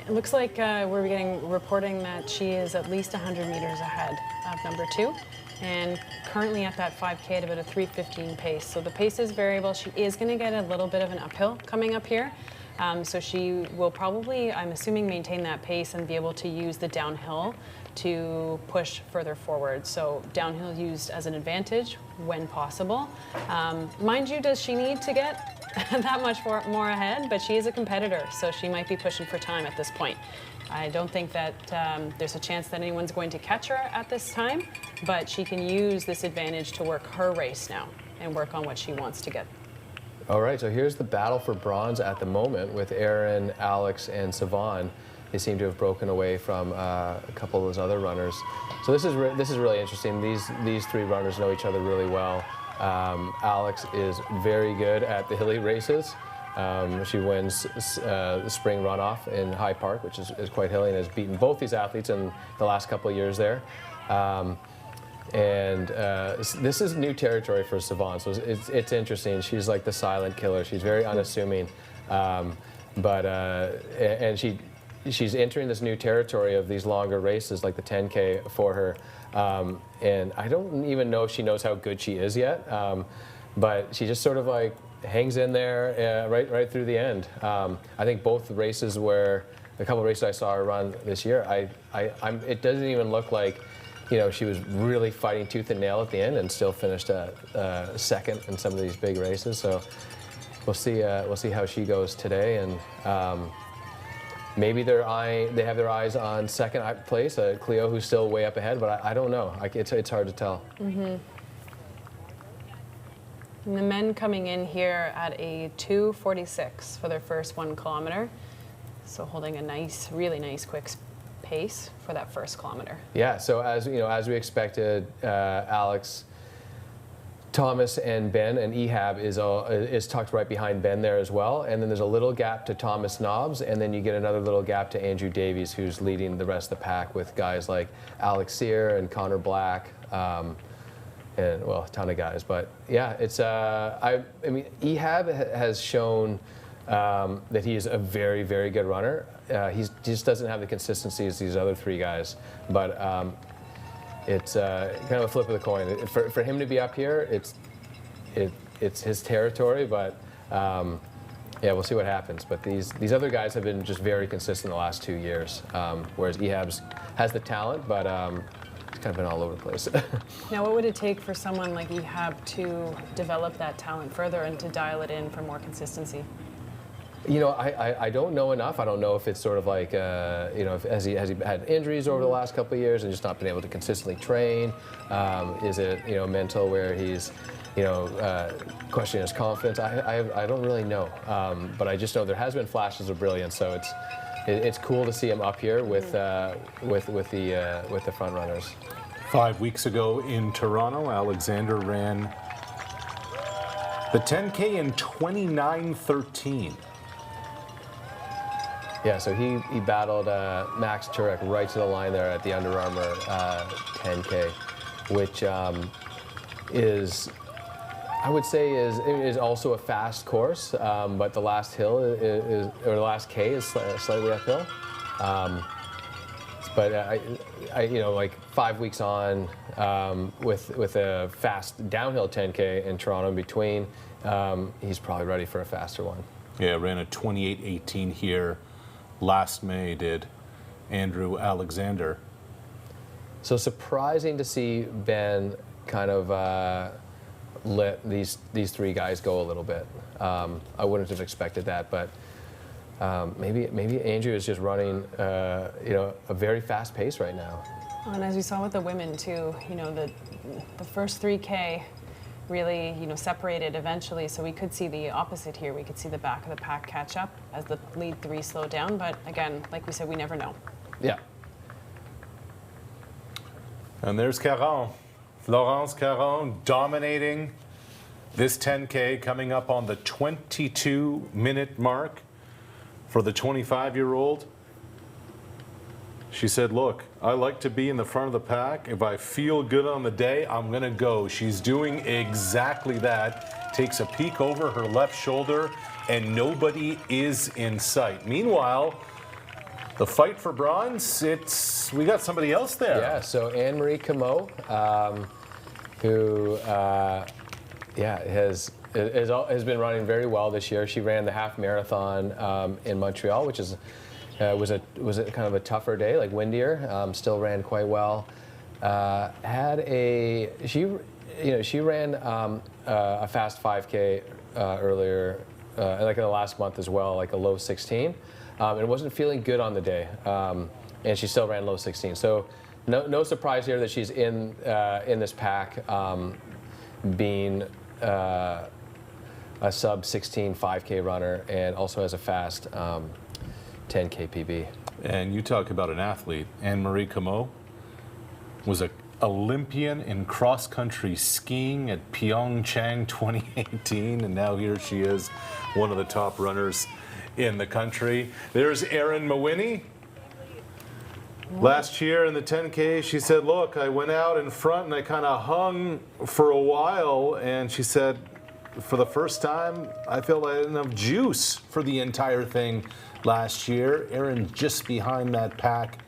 It looks like we're getting reporting that she is at least 100 meters ahead of number 2, and currently at that 5K at about a 3:15 pace. So the pace is variable. She is going to get a little bit of an uphill coming up here. So she will probably, I'm assuming, maintain that pace and be able to use the downhill to push further forward. So downhill used as an advantage when possible. Mind you, does she need to get that much more ahead? But she is a competitor, so she might be pushing for time at this point. I don't think that there's a chance that anyone's going to catch her at this time, but she can use this advantage to work her race now and work on what she wants to get. All right, so here's the battle for bronze at the moment with Aaron, Alex, and Sivan. They seem to have broken away from a couple of those other runners. So this is really interesting. These 3 runners know each other really well. Alex is very good at the hilly races. She wins the spring runoff in High Park, which is quite hilly, and has beaten both these athletes in the last couple of years there. This is new territory for Sivan, so it's interesting. She's like the silent killer. She's very unassuming, she's entering this new territory of these longer races, like the 10K for her. And I don't even know if she knows how good she is yet, but she just sort of like hangs in there right through the end. I think both races a couple of races I saw her run this year, it doesn't even look like, she was really fighting tooth and nail at the end and still finished second in some of these big races. So we'll see how she goes today, and maybe they have their eyes on second place, Cleo, who's still way up ahead, but I don't know. It's hard to tell. Mm-hmm. And the men coming in here at a 2:46 for their first 1 kilometer, so holding a really nice quick pace for that first kilometer. Yeah, so as we expected, Alex, Thomas, and Ben, and Ehab is tucked right behind Ben there as well, and then there's a little gap to Thomas Nobbs, and then you get another little gap to Andrew Davies, who's leading the rest of the pack with guys like Alex Sear and Connor Black, and well, a ton of guys. But yeah, it's I mean, Ehab has shown that he is a very, very good runner. He just doesn't have the consistency as these other 3 guys, but it's kind of a flip of the coin. For him to be up here, it's his territory, but yeah, we'll see what happens. But these other guys have been just very consistent the last 2 years, whereas Ehab's has the talent, but it's kind of been all over the place. Now, what would it take for someone like Ehab to develop that talent further and to dial it in for more consistency? I don't know enough. I don't know if it's sort of like, has he had injuries over the last couple of years and just not been able to consistently train? Is it, mental where he's, questioning his confidence? I don't really know. But I just know there has been flashes of brilliance. So it's cool to see him up here with the front runners. 5 weeks ago in Toronto, Alexander ran the 10K in 29:13. Yeah, so he battled Max Turek right to the line there at the Under Armour 10K, which is, I would say, is also a fast course, but the last hill or the last K is slightly uphill. But like 5 weeks on with a fast downhill 10K in Toronto in between, he's probably ready for a faster one. Yeah, ran a 28:18 here. Last May did Andrew Alexander. So surprising to see Ben kind of let these 3 guys go a little bit. I wouldn't have expected that, but maybe Andrew is just running a very fast pace right now. And as we saw with the women too, the first 3K really, separated eventually. So we could see the opposite here. We could see the back of the pack catch up as the lead 3 slow down. But again, like we said, we never know. Yeah. And there's Caron. Florence Caron dominating this 10K, coming up on the 22-minute mark for the 25-year-old. She said, look, I like to be in the front of the pack. If I feel good on the day, I'm going to go. She's doing exactly that. Takes a peek over her left shoulder, and nobody is in sight. Meanwhile, the fight for bronze, we got somebody else there. Yeah, so Anne-Marie Comeau, who has been running very well this year. She ran the half marathon in Montreal, which was a kind of a tougher day, like windier. Still ran quite well. She ran a fast 5K earlier, like in the last month as well, like a low 16. And wasn't feeling good on the day, and she still ran low 16. So no surprise here that she's in this pack, being a sub 16 5K runner, and also has a fast 10K PB. And you talk about an athlete. Anne-Marie Comeau was an Olympian in cross-country skiing at Pyeongchang 2018, and now here she is, one of the top runners in the country. There's Erin Mawhinney. Last year in the 10K, she said, look, I went out in front and I kind of hung for a while, and she said, for the first time, I felt I had enough juice for the entire thing last year. Erin just behind that pack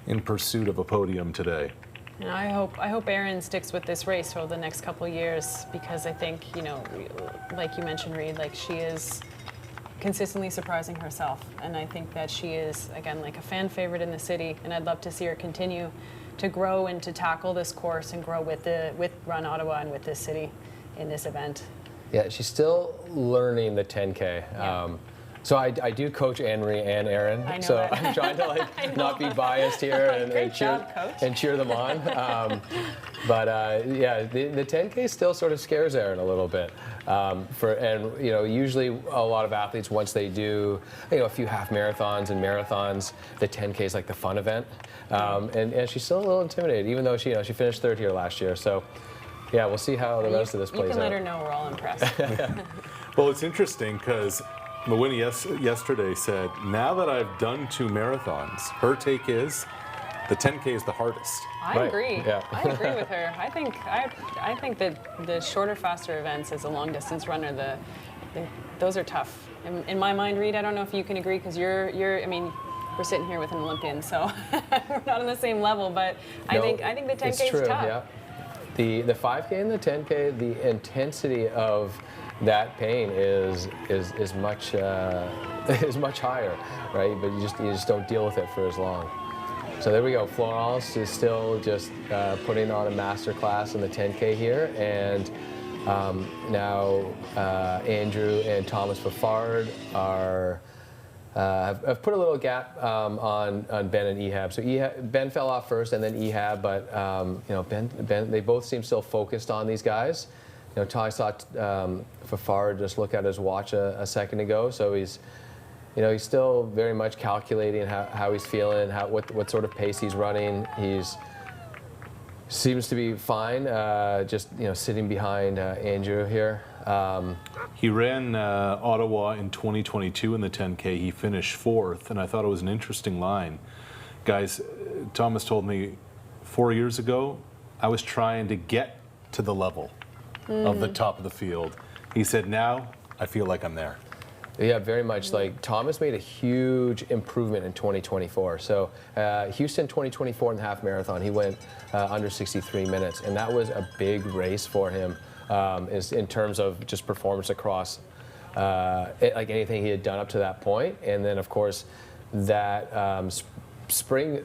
in pursuit of a podium today. And I hope Erin sticks with this race for the next couple of years, because I think, like you mentioned, Reed, like she is consistently surprising herself, and I think that she is, again, like a fan favorite in the city, and I'd love to see her continue to grow and to tackle this course and grow with Run Ottawa and with this city in this event. Yeah, she's still learning the 10K. Yeah. So I do coach Anne-Marie and Erin, so that. I'm trying to not be biased here and cheer them on. Yeah, the 10K still sort of scares Erin a little bit. Usually a lot of athletes, once they do a few half marathons and marathons, the 10K is like the fun event. And she's still a little intimidated, even though she finished third here last year. So yeah, we'll see how the rest of this plays out. You can let her know we're all impressed. Well, it's interesting because Mawhinney yesterday said, now that I've done 2 marathons, her take is the 10K is the hardest. I agree. Yeah. I agree with her. I think that the shorter, faster events as a long distance runner, those are tough. In my mind, Reed, I don't know if you can agree, because I mean, we're sitting here with an Olympian, so we're not on the same level, but I think the 10K is tough. Yeah. The 5K and the 10K, the intensity of that pain is much higher, right? But you just don't deal with it for as long. So there we go. Florence is still just putting on a master class in the 10K here, and now Andrew and Thomas Fafard have put a little gap on Ben and Ehab. So Ben fell off first, and then Ehab, but Ben, they both seem still focused on these guys. I saw Fafard just look at his watch a second ago, so he's still very much calculating how he's feeling, what sort of pace he's running. Seems to be fine, just sitting behind Andrew here. He ran Ottawa in 2022 in the 10K. He finished 4th, and I thought it was an interesting line. Guys, Thomas told me 4 years ago, I was trying to get to the level of the top of the field. He said, now I feel like I'm there. Yeah, very much. Like Thomas made a huge improvement in 2024. So Houston 2024 in the half marathon, he went under 63 minutes, and that was a big race for him, is in terms of just performance across like anything he had done up to that point. And then of course that spring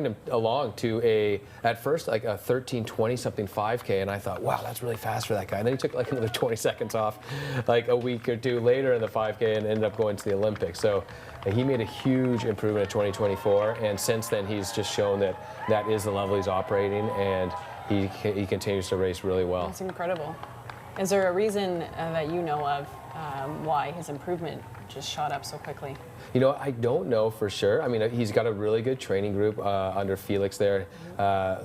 him along to at first like a 13:20 something 5K, and I thought, wow, that's really fast for that guy. And then he took like another 20 seconds off like a week or two later in the 5K and ended up going to the Olympics. So he made a huge improvement in 2024, and since then he's just shown that is the level he's operating, and he continues to race really well. That's incredible. Is there a reason that you know of why his improvement just shot up so quickly? I don't know for sure. I mean, he's got a really good training group under Felix there.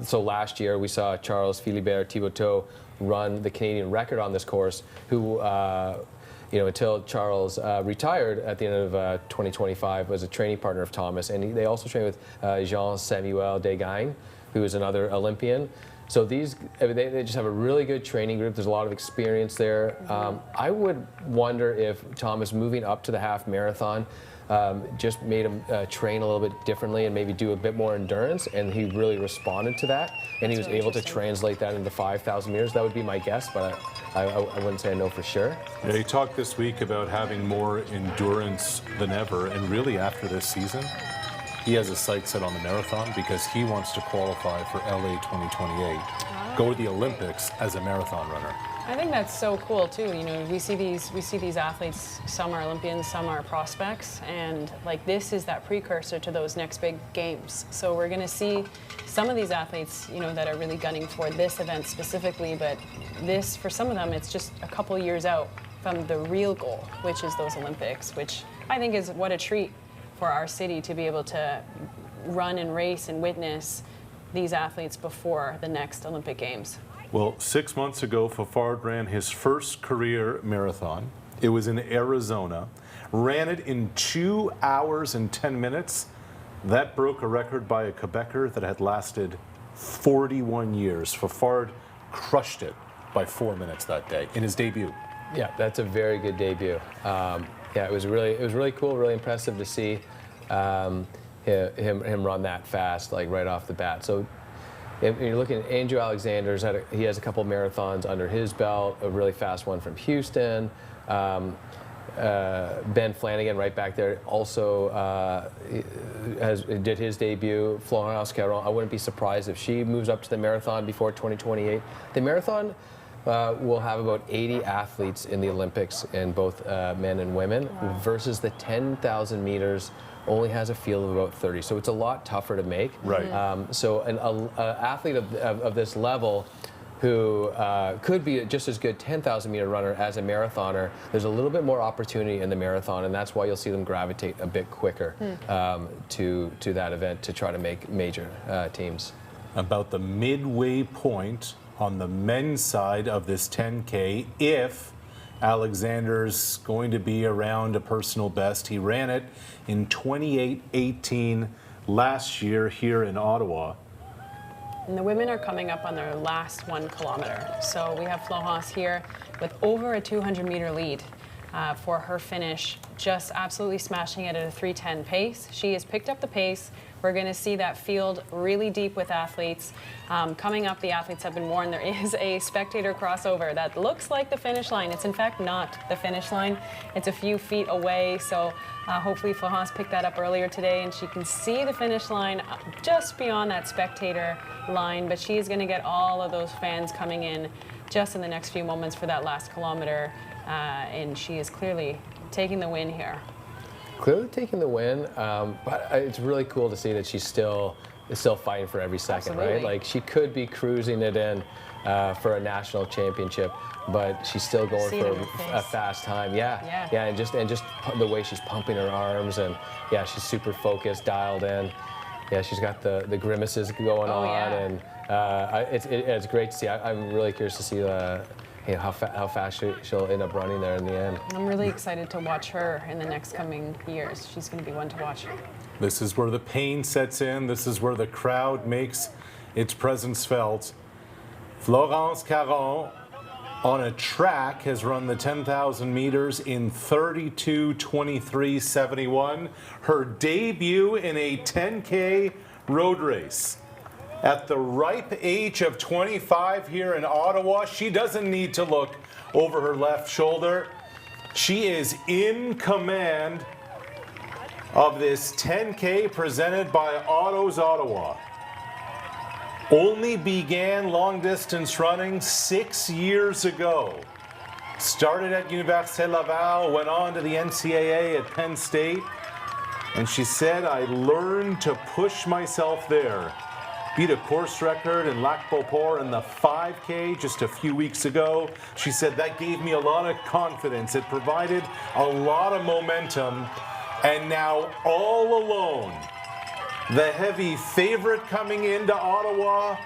So last year we saw Charles Philibert Thibodeau run the Canadian record on this course, who, until Charles retired at the end of 2025, was a training partner of Thomas. And they also trained with Jean-Samuel Desgagne, who is another Olympian. So they just have a really good training group. There's a lot of experience there. I would wonder if Thomas moving up to the half marathon just made him train a little bit differently and maybe do a bit more endurance, and he really responded to that, and he was able to translate that into 5,000 meters. That would be my guess, but I wouldn't say I know for sure. Yeah, he talked this week about having more endurance than ever, and really after this season, he has his sights set on the marathon because he wants to qualify for LA 2028, go to the Olympics as a marathon runner. I think that's so cool too. You know, we see these athletes. Some are Olympians, some are prospects, and like this is that precursor to those next big games. So we're going to see some of these athletes, you know, that are really gunning for this event specifically. But this, for some of them, it's just a couple years out from the real goal, which is those Olympics. Which I think is what a treat for our city to be able to run and race and witness these athletes before the next Olympic Games. Well, 6 months ago, Fafard ran his first career marathon. It was in Arizona. Ran it in 2 hours and 10 minutes. That broke a record by a Quebecer that had lasted 41 years. Fafard crushed it by 4 minutes that day in his debut. Yeah, that's a very good debut. Yeah, it was really cool, really impressive to see him run that fast, like right off the bat. So if you're looking at Andrew Alexander's, he has a couple marathons under his belt, a really fast one from Houston. Ben Flanagan right back there also did his debut. Florence Caron, I wouldn't be surprised if she moves up to the marathon before 2028. The marathon will have about 80 athletes in the Olympics in both men and women, versus the 10,000 meters only has a field of about 30. So it's a lot tougher to make. Right. So an athlete of this level who could be just as good 10,000 meter runner as a marathoner, there's a little bit more opportunity in the marathon, and that's why you'll see them gravitate a bit quicker to that event to try to make major teams. About the midway point on the men's side of this 10K, if Alexander's going to be around a personal best. He ran it in 28:18 last year here in Ottawa. And the women are coming up on their last 1 kilometer. So we have Florence here with over a 200-meter lead for her finish, just absolutely smashing it at a 3:10 pace. She has picked up the pace. We're going to see that field really deep with athletes. Coming up, the athletes have been warned there is a spectator crossover that looks like the finish line. It's in fact not the finish line. It's a few feet away, so hopefully Florence picked that up earlier today and she can see the finish line just beyond that spectator line, but she is going to get all of those fans coming in just in the next few moments for that last kilometer, and she is clearly taking the win here. Clearly taking the win, but it's really cool to see that she's still fighting for every second. Absolutely. Right? Like she could be cruising it in for a national championship, but she's still going for a fast time. Yeah, and just the way she's pumping her arms, and yeah, she's super focused, dialed in. Yeah, she's got the grimaces going on, and it's great to see. I'm really curious to see how fast she'll end up running there in the end. I'm really excited to watch her in the next coming years. She's going to be one to watch. This is where the pain sets in. This is where the crowd makes its presence felt. Florence Caron on a track has run the 10,000 meters in 32:23:71. Her debut in a 10K road race. At the ripe age of 25 here in Ottawa, she doesn't need to look over her left shoulder. She is in command of this 10K presented by Otto's Ottawa. Only began long distance running 6 years ago. Started at Université Laval, went on to the NCAA at Penn State, and she said, I learned to push myself there. Beat a course record in Lac Beauport in the 5K just a few weeks ago. She said that gave me a lot of confidence. It provided a lot of momentum. And now all alone, the heavy favorite coming into Ottawa,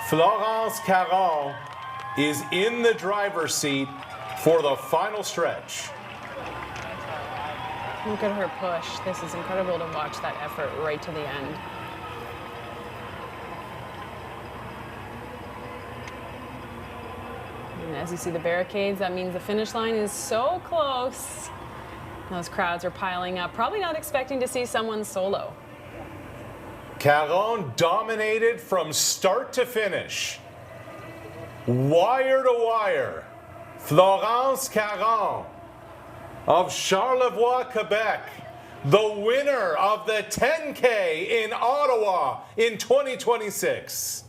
Florence Caron, is in the driver's seat for the final stretch. Look at her push. This is incredible to watch that effort right to the end. And as you see the barricades, that means the finish line is so close. Those crowds are piling up, probably not expecting to see someone solo. Caron dominated from start to finish. Wire to wire. Florence Caron of Charlevoix, Quebec, the winner of the 10K in Ottawa in 2026.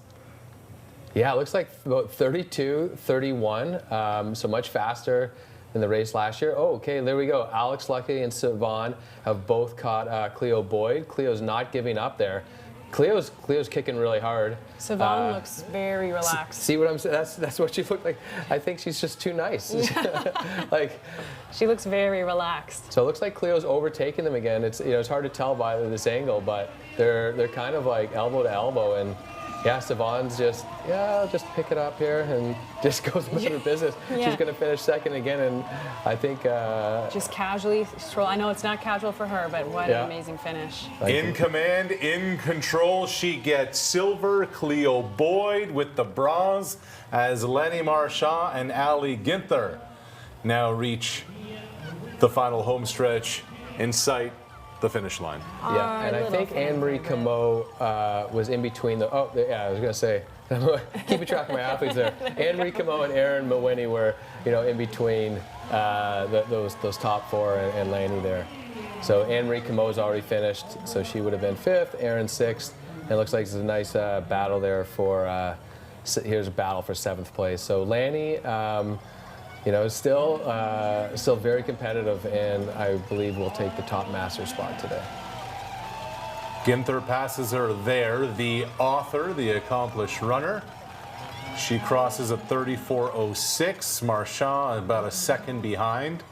Yeah, it looks like about 32-31, so much faster than the race last year. Oh, okay, there we go. Alex Lucky and Siobhan have both caught Cleo Boyd. Cleo's not giving up there. Cleo's kicking really hard. Savon looks very relaxed. See what I'm saying? That's what she looked like. I think she's just too nice. Like, she looks very relaxed. so it looks like Cleo's overtaking them again. It's it's hard to tell by this angle, but they're kind of like elbow to elbow, and yeah, Savon's just pick it up here and just goes about her business. Yeah. She's going to finish second again, and I think just casually stroll. I know it's not casual for her, but what an amazing finish. In command, in control, she gets silver. Cleo Boyd with the bronze as Lenny Marchand and Ali Ginther now reach the final home stretch in sight, the finish line. yeah, and I think Anne-Marie Comeau was in between the. Oh, yeah, I was going to say. Keeping track of my athletes there. Anne-Marie Comeau and Erin Mawhinney were, in between those top four and Laney there. So Anne-Marie Comeau's already finished, so she would have been fifth. Erin sixth. And it looks like there's a nice battle there for. Here's a battle for seventh place. So Laney, still very competitive, and I believe will take the top master spot today. Ginther passes her there. The author, the accomplished runner, she crosses at 34.06. Marchand about a second behind.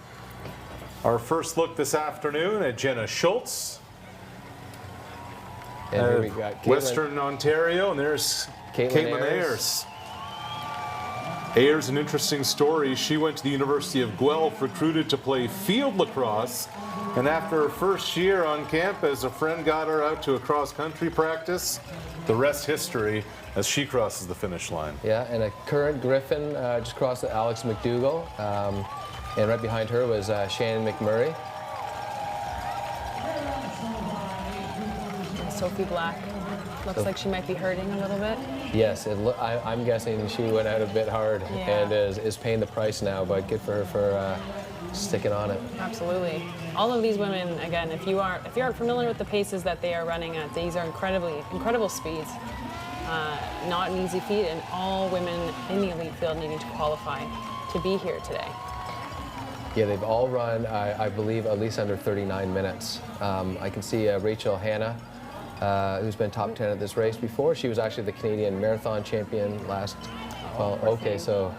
Our first look this afternoon at Jenna Schultz, And here we got Caitlin, Western Ontario, and there's Caitlin Ayers. Ayers, an interesting story. She went to the University of Guelph, recruited to play field lacrosse, and after her first year on campus, a friend got her out to a cross-country practice. The rest history as she crosses the finish line. Yeah, and a current Griffin just crossed at Alex McDougall, and right behind her was Shannon McMurray. Sophie Black looks like she might be hurting a little bit. Yes, I'm guessing she went out a bit hard and is paying the price now, but good for her for sticking on it. Absolutely. All of these women, again, if you aren't familiar with the paces that they are running at, these are incredible speeds. Not an easy feat, and all women in the elite field needing to qualify to be here today. Yeah, they've all run, I believe, at least under 39 minutes. I can see Rachel Hanna, who's been top 10 at this race before. She was actually the Canadian marathon champion last fall. Okay, so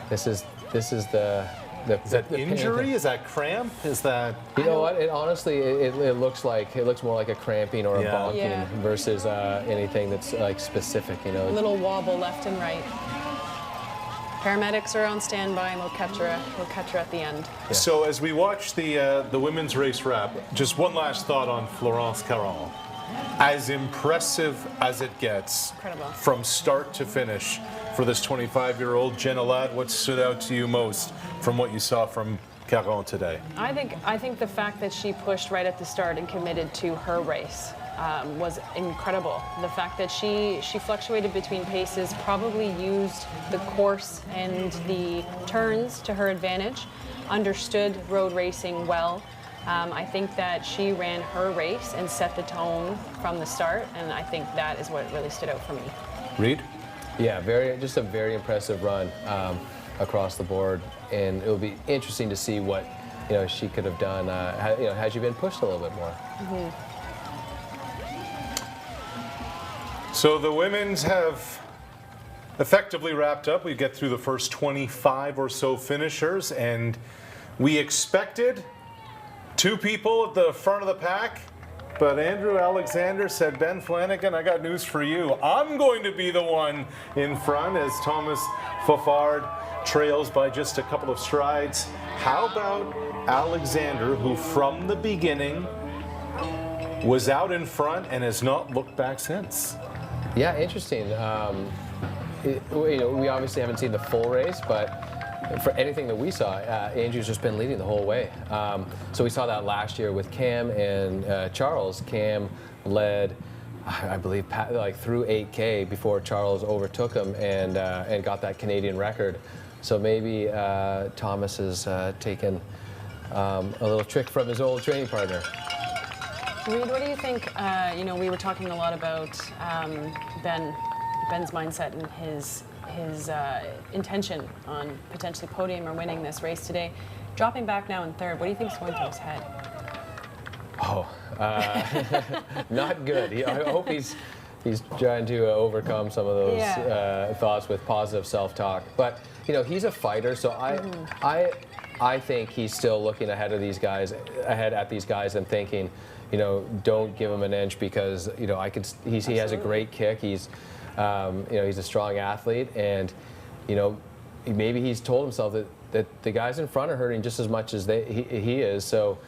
this is the Is that injury? Is that cramp? Is that? You know what? It honestly, it looks more like a cramping or a bonking versus anything that's like specific. A little wobble left and right. Paramedics are on standby, and we'll catch her at the end. Yeah. So as we watch the women's race wrap, just one last thought on Florence Caron. As impressive as it gets, from start to finish, for this 25-year-old Jenna Ladd, what stood out to you most from what you saw from Caron today? I think the fact that she pushed right at the start and committed to her race was incredible. The fact that she fluctuated between paces, probably used the course and the turns to her advantage, understood road racing well. I think that she ran her race and set the tone from the start, and I think that is what really stood out for me. Reed? Yeah, just a very impressive run across the board, and it'll be interesting to see what she could have done had she been pushed a little bit more. Mm-hmm. So the women's have effectively wrapped up. We get through the first 25 or so finishers, and we expected two people at the front of the pack, but Andrew Alexander said, Ben Flanagan, I got news for you. I'm going to be the one in front as Thomas Fafard trails by just a couple of strides. How about Alexander, who from the beginning was out in front and has not looked back since? Yeah, interesting. we obviously haven't seen the full race, but for anything that we saw, Andrew's just been leading the whole way. So we saw that last year with Cam and Charles. Cam led, I believe, like through 8K before Charles overtook him and got that Canadian record. So maybe Thomas has taken a little trick from his old training partner. Reid, what do you think? We were talking a lot about Ben's mindset and his intention on potentially podium or winning this race today. Dropping back now in third, what do you think is going through his head? Not good. I hope he's trying to overcome some of those thoughts with positive self-talk. But he's a fighter, so I think he's still looking ahead at these guys and thinking, don't give him an inch because he has a great kick. He's he's a strong athlete, and maybe he's told himself that the guys in front are hurting just as much as he is. So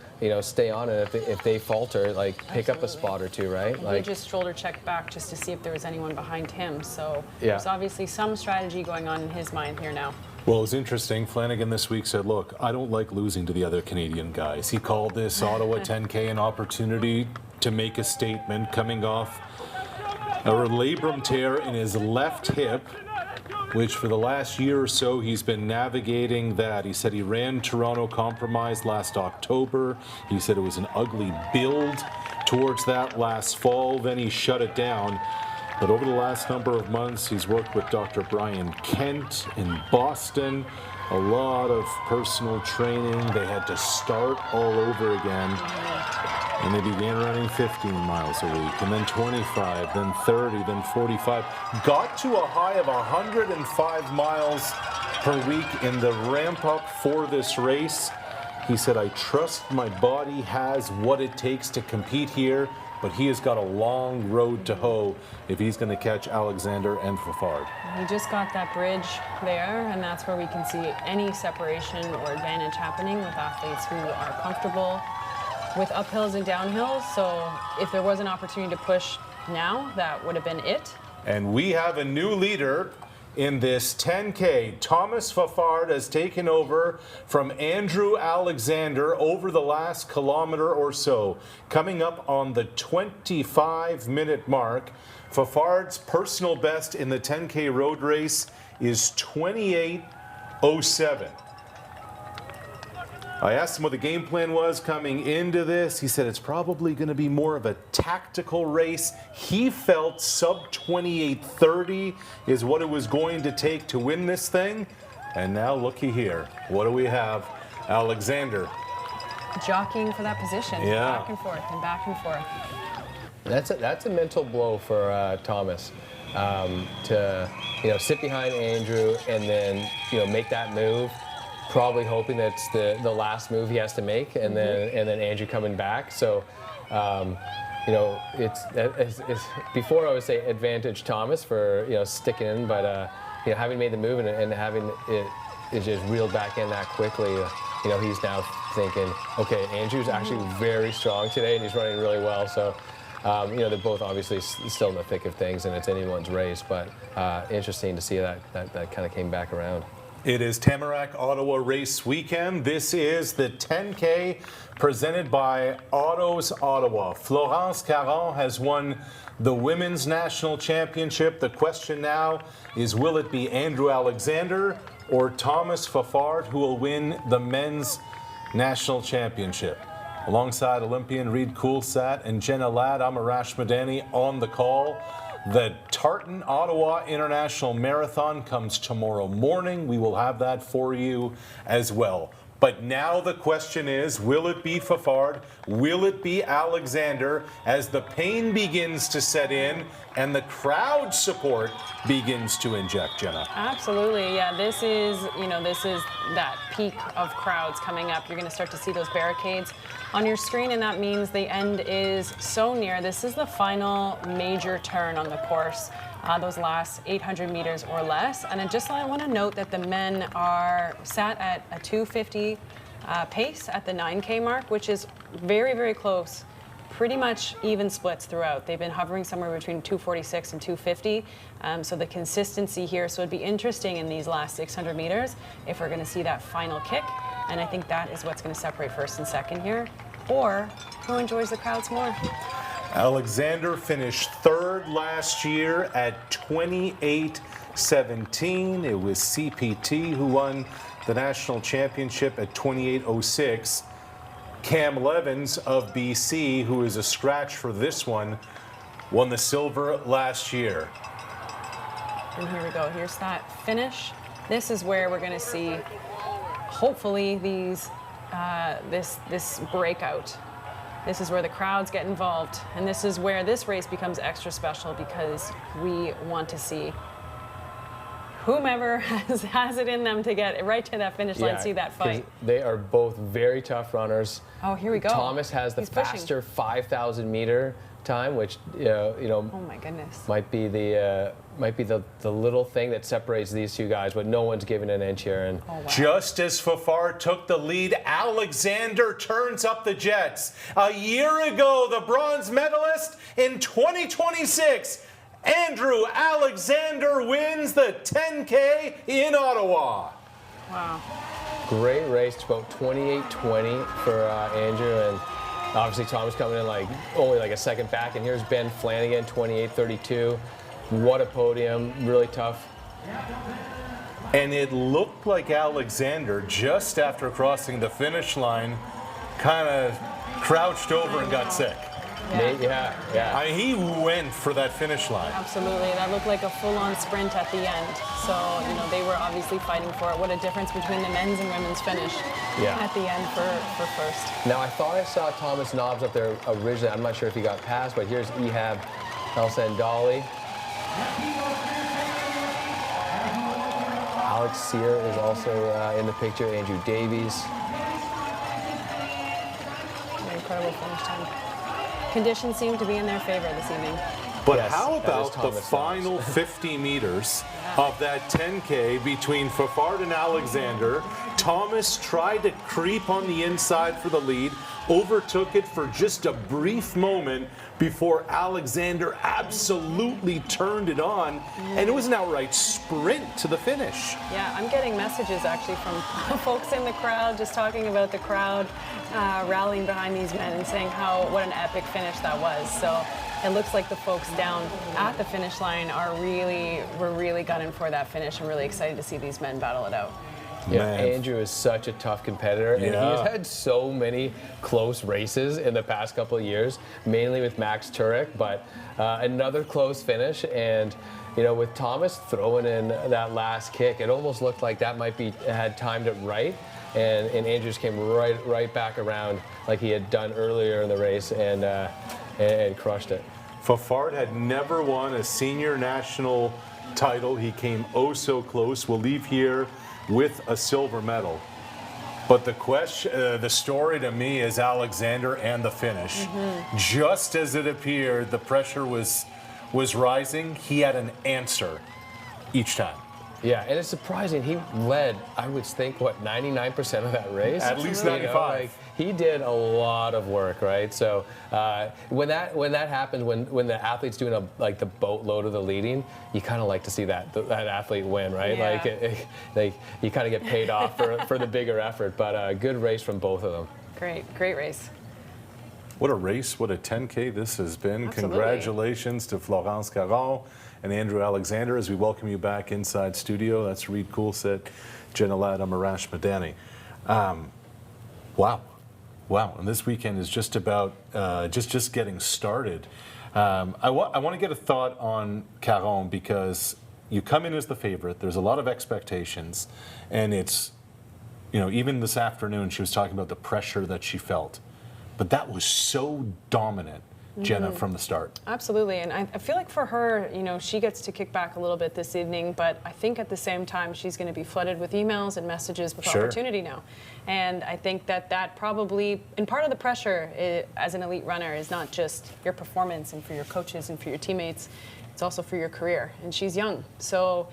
stay on it. If they falter, pick up a spot or two, right? He just shoulder checked back just to see if there was anyone behind him. So there's obviously some strategy going on in his mind here now. Well, it was interesting. Flanagan this week said, look, I don't like losing to the other Canadian guys. He called this Ottawa 10K an opportunity to make a statement coming off a labrum tear in his left hip, which for the last year or so he's been navigating that. He said he ran Toronto Compromise last October. He said it was an ugly build towards that last fall. Then he shut it down. But over the last number of months, he's worked with Dr. Brian Kent in Boston. A lot of personal training. They had to start all over again. And they began running 15 miles a week, and then 25, then 30, then 45. Got to a high of 105 miles per week in the ramp up for this race. He said, I trust my body has what it takes to compete here, but he has got a long road to hoe if he's going to catch Alexander and Fafard. He just got that bridge there, and that's where we can see any separation or advantage happening with athletes who are comfortable with uphills and downhills. So if there was an opportunity to push now, that would have been it. And we have a new leader in this 10K. Thomas Fafard has taken over from Andrew Alexander over the last kilometer or so. Coming up on the 25-minute mark, Fafard's personal best in the 10K road race is 28:07. I asked him what the game plan was coming into this. He said it's probably going to be more of a tactical race. He felt sub 28:30 is what it was going to take to win this thing. And now looky here. What do we have? Alexander jockeying for that position, back and forth and back and forth. That's a mental blow for Thomas to sit behind Andrew and then make that move. Probably hoping that's the last move he has to make, and then Andrew coming back. So, it's before I would say advantage Thomas for sticking in, but having made the move and having it just reeled back in that quickly, he's now thinking, okay, Andrew's actually very strong today, and he's running really well. So, they're both obviously still in the thick of things, and it's anyone's race. But interesting to see that kind of came back around. It is Tamarack Ottawa race weekend. This is the 10K presented by Otto's Ottawa. Florence Caron has won the Women's National Championship. The question now is, will it be Andrew Alexander or Thomas Fafard who will win the Men's National Championship? Alongside Olympian Reid Coulsat and Jenna Ladd, I'm Arash Madani on the call. The Tartan Ottawa International Marathon comes tomorrow morning. We will have that for you as well. But now the question is, will it be Fafard? Will it be Alexander as the pain begins to set in and the crowd support begins to inject, Jenna? Absolutely, yeah. This is that peak of crowds coming up. You're going to start to see those barricades on your screen, and that means the end is so near. This is the final major turn on the course, those last 800 meters or less. And I want to note that the men are sat at a 2:50 pace at the 9K mark, which is very, very close pretty much even splits throughout. They've been hovering somewhere between 246 and 250. So the consistency here. So it'd be interesting in these last 600 meters if we're going to see that final kick. And I think that is what's going to separate first and second here. Or who enjoys the crowds more. Alexander finished third last year at 28:17. It was CPT who won the national championship at 28:06. Cam Levins of BC, who is a scratch for this one, won the silver last year. And here we go. Here's that finish. This is where we're going to see, hopefully, these this breakout. This is where the crowds get involved, and this is where this race becomes extra special because we want to see whomever has it in them to get right to that finish line, see that fight. They are both very tough runners. Oh, here we go. Thomas has the faster 5,000 meter time, which oh my goodness, might be the little thing that separates these two guys, but no one's giving an inch here. And oh, wow. Just as Fafard took the lead, Alexander turns up the jets. A year ago, the bronze medalist in 2026, Andrew Alexander wins the 10K in Ottawa. Wow. Great race, about 28:20 for Andrew, and obviously Thomas coming in only a second back, and here's Ben Flanagan, 28:32. What a podium, really tough. And it looked like Alexander, just after crossing the finish line, kind of crouched over and got sick. Yeah. I mean, he went for that finish line. Absolutely. That looked like a full-on sprint at the end. So, they were obviously fighting for it. What a difference between the men's and women's finish at the end for first. Now, I thought I saw Thomas Nobbs up there originally. I'm not sure if he got past, but here's Ehab El-Sandali. Alex Sear is also in the picture. Andrew Davies. An incredible finish time. Conditions seem to be in their favor this evening. But yes, how about the Thomas final 50 meters of that 10K between Fafard and Alexander? Thomas tried to creep on the inside for the lead, overtook it for just a brief moment before Alexander absolutely turned it on, and it was an outright sprint to the finish. Yeah, I'm getting messages actually from folks in the crowd just talking about the crowd rallying behind these men and saying what an epic finish that was. So it looks like the folks down at the finish line were really gunning for that finish. I'm really excited to see these men battle it out. Yeah, Andrew is such a tough competitor, and he's had so many close races in the past couple of years, mainly with Max Turek, but another close finish. And with Thomas throwing in that last kick, it almost looked like that had timed it right, and Andrews came right back around like he had done earlier in the race and crushed it. Fafard had never won a senior national title. He came oh so close. We'll leave here with a silver medal. But the story to me is Alexander and the finish. Just as it appeared the pressure was rising, he had an answer each time. Yeah, and it's surprising. He led, I would think, 99% of that race? At least 95. He did a lot of work, right? So when that happens, when the athlete's doing the boatload of the leading, you kind of like to see that athlete win, right? Yeah. You kind of get paid off for the bigger effort. But a good race from both of them. Great race. What a race, what a 10K this has been. Absolutely. Congratulations to Florence Caron and Andrew Alexander as we welcome you back inside studio. That's Reed Coolset, Jenna Latta, Marash Madani. Wow, and this weekend is just about just getting started. I want to get a thought on Caron because you come in as the favorite. There's a lot of expectations, and it's, even this afternoon she was talking about the pressure that she felt. But that was so dominant, Jenna, from the start. Absolutely, and I feel like for her, she gets to kick back a little bit this evening, but I think at the same time she's going to be flooded with emails and messages with opportunity now. And I think that probably, and part of the pressure as an elite runner is not just your performance and for your coaches and for your teammates, it's also for your career, and she's young. So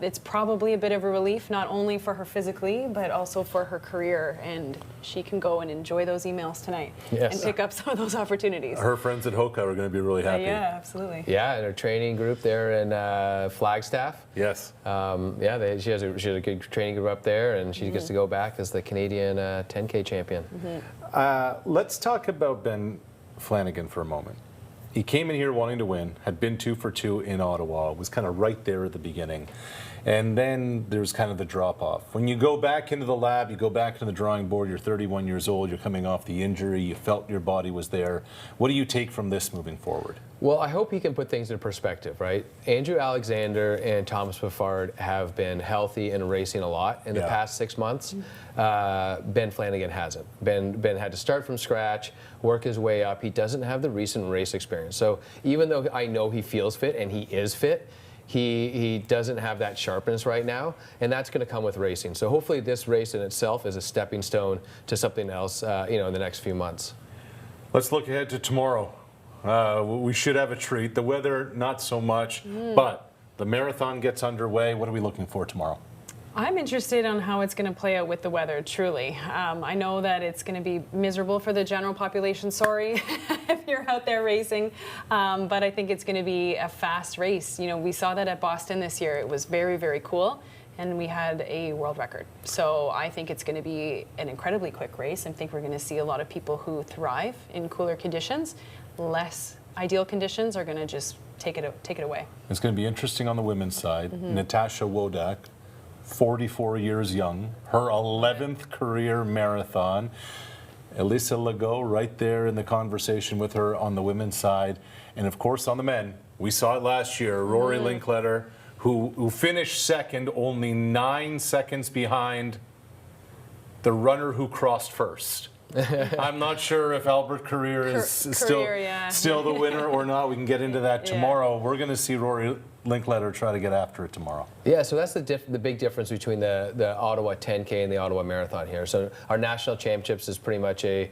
it's probably a bit of a relief, not only for her physically, but also for her career. And she can go and enjoy those emails tonight and pick up some of those opportunities. Her friends at Hoka are going to be really happy. Yeah, absolutely. Yeah, and her training group there in Flagstaff. Yes. She has a good training group up there, and she gets to go back as the Canadian 10K champion. Let's talk about Ben Flanagan for a moment. He came in here wanting to win, had been 2 for 2 in Ottawa, was kind of right there at the beginning. And then there's kind of the drop-off. When you go back into the lab, you go back into the drawing board, you're 31 years old, you're coming off the injury, you felt your body was there. What do you take from this moving forward? Well, I hope he can put things into perspective, right? Andrew Alexander and Thomas Peffard have been healthy and racing a lot in the past 6 months. Ben Flanagan hasn't. Ben had to start from scratch, work his way up. He doesn't have the recent race experience. So even though I know he feels fit and he is fit, he doesn't have that sharpness right now, and that's going to come with racing. So hopefully this race in itself is a stepping stone to something else, in the next few months. Let's look ahead to tomorrow. We should have a treat. The weather, not so much, but the marathon gets underway. What are we looking for tomorrow? I'm interested on how it's going to play out with the weather, truly. I know that it's going to be miserable for the general population, sorry, if you're out there racing, but I think it's going to be a fast race. You know, we saw that at Boston this year. It was very, very cool, and we had a world record. So I think it's going to be an incredibly quick race. I think we're going to see a lot of people who thrive in cooler conditions. Less ideal conditions are going to just take it away. It's going to be interesting on the women's side. Natasha Wodak, 44 years young, her 11th career marathon. Elisa Legault right there in the conversation with her on the women's side. And of course on the men, we saw it last year, Rory Linkletter, who finished second, only 9 seconds behind the runner who crossed first. I'm not sure if Albert Carrier is still the winner or not. We can get into that tomorrow. We're going to see Rory Linkletter try to get after it tomorrow. Yeah, so that's the big difference between the Ottawa 10K and the Ottawa Marathon here. So our national championships is pretty much a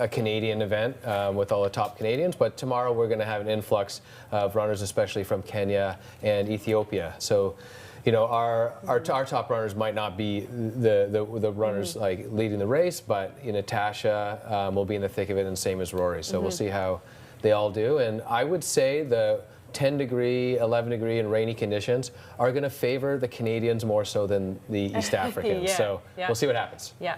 Canadian event with all the top Canadians, but tomorrow we're going to have an influx of runners, especially from Kenya and Ethiopia. So, you know, our top runners might not be the runners like leading the race, but Natasha will be in the thick of it, and same as Rory. So we'll see how they all do. And I would say the 10 degree, 11 degree, and rainy conditions are going to favor the Canadians more so than the East Africans. So we'll see what happens. Yeah.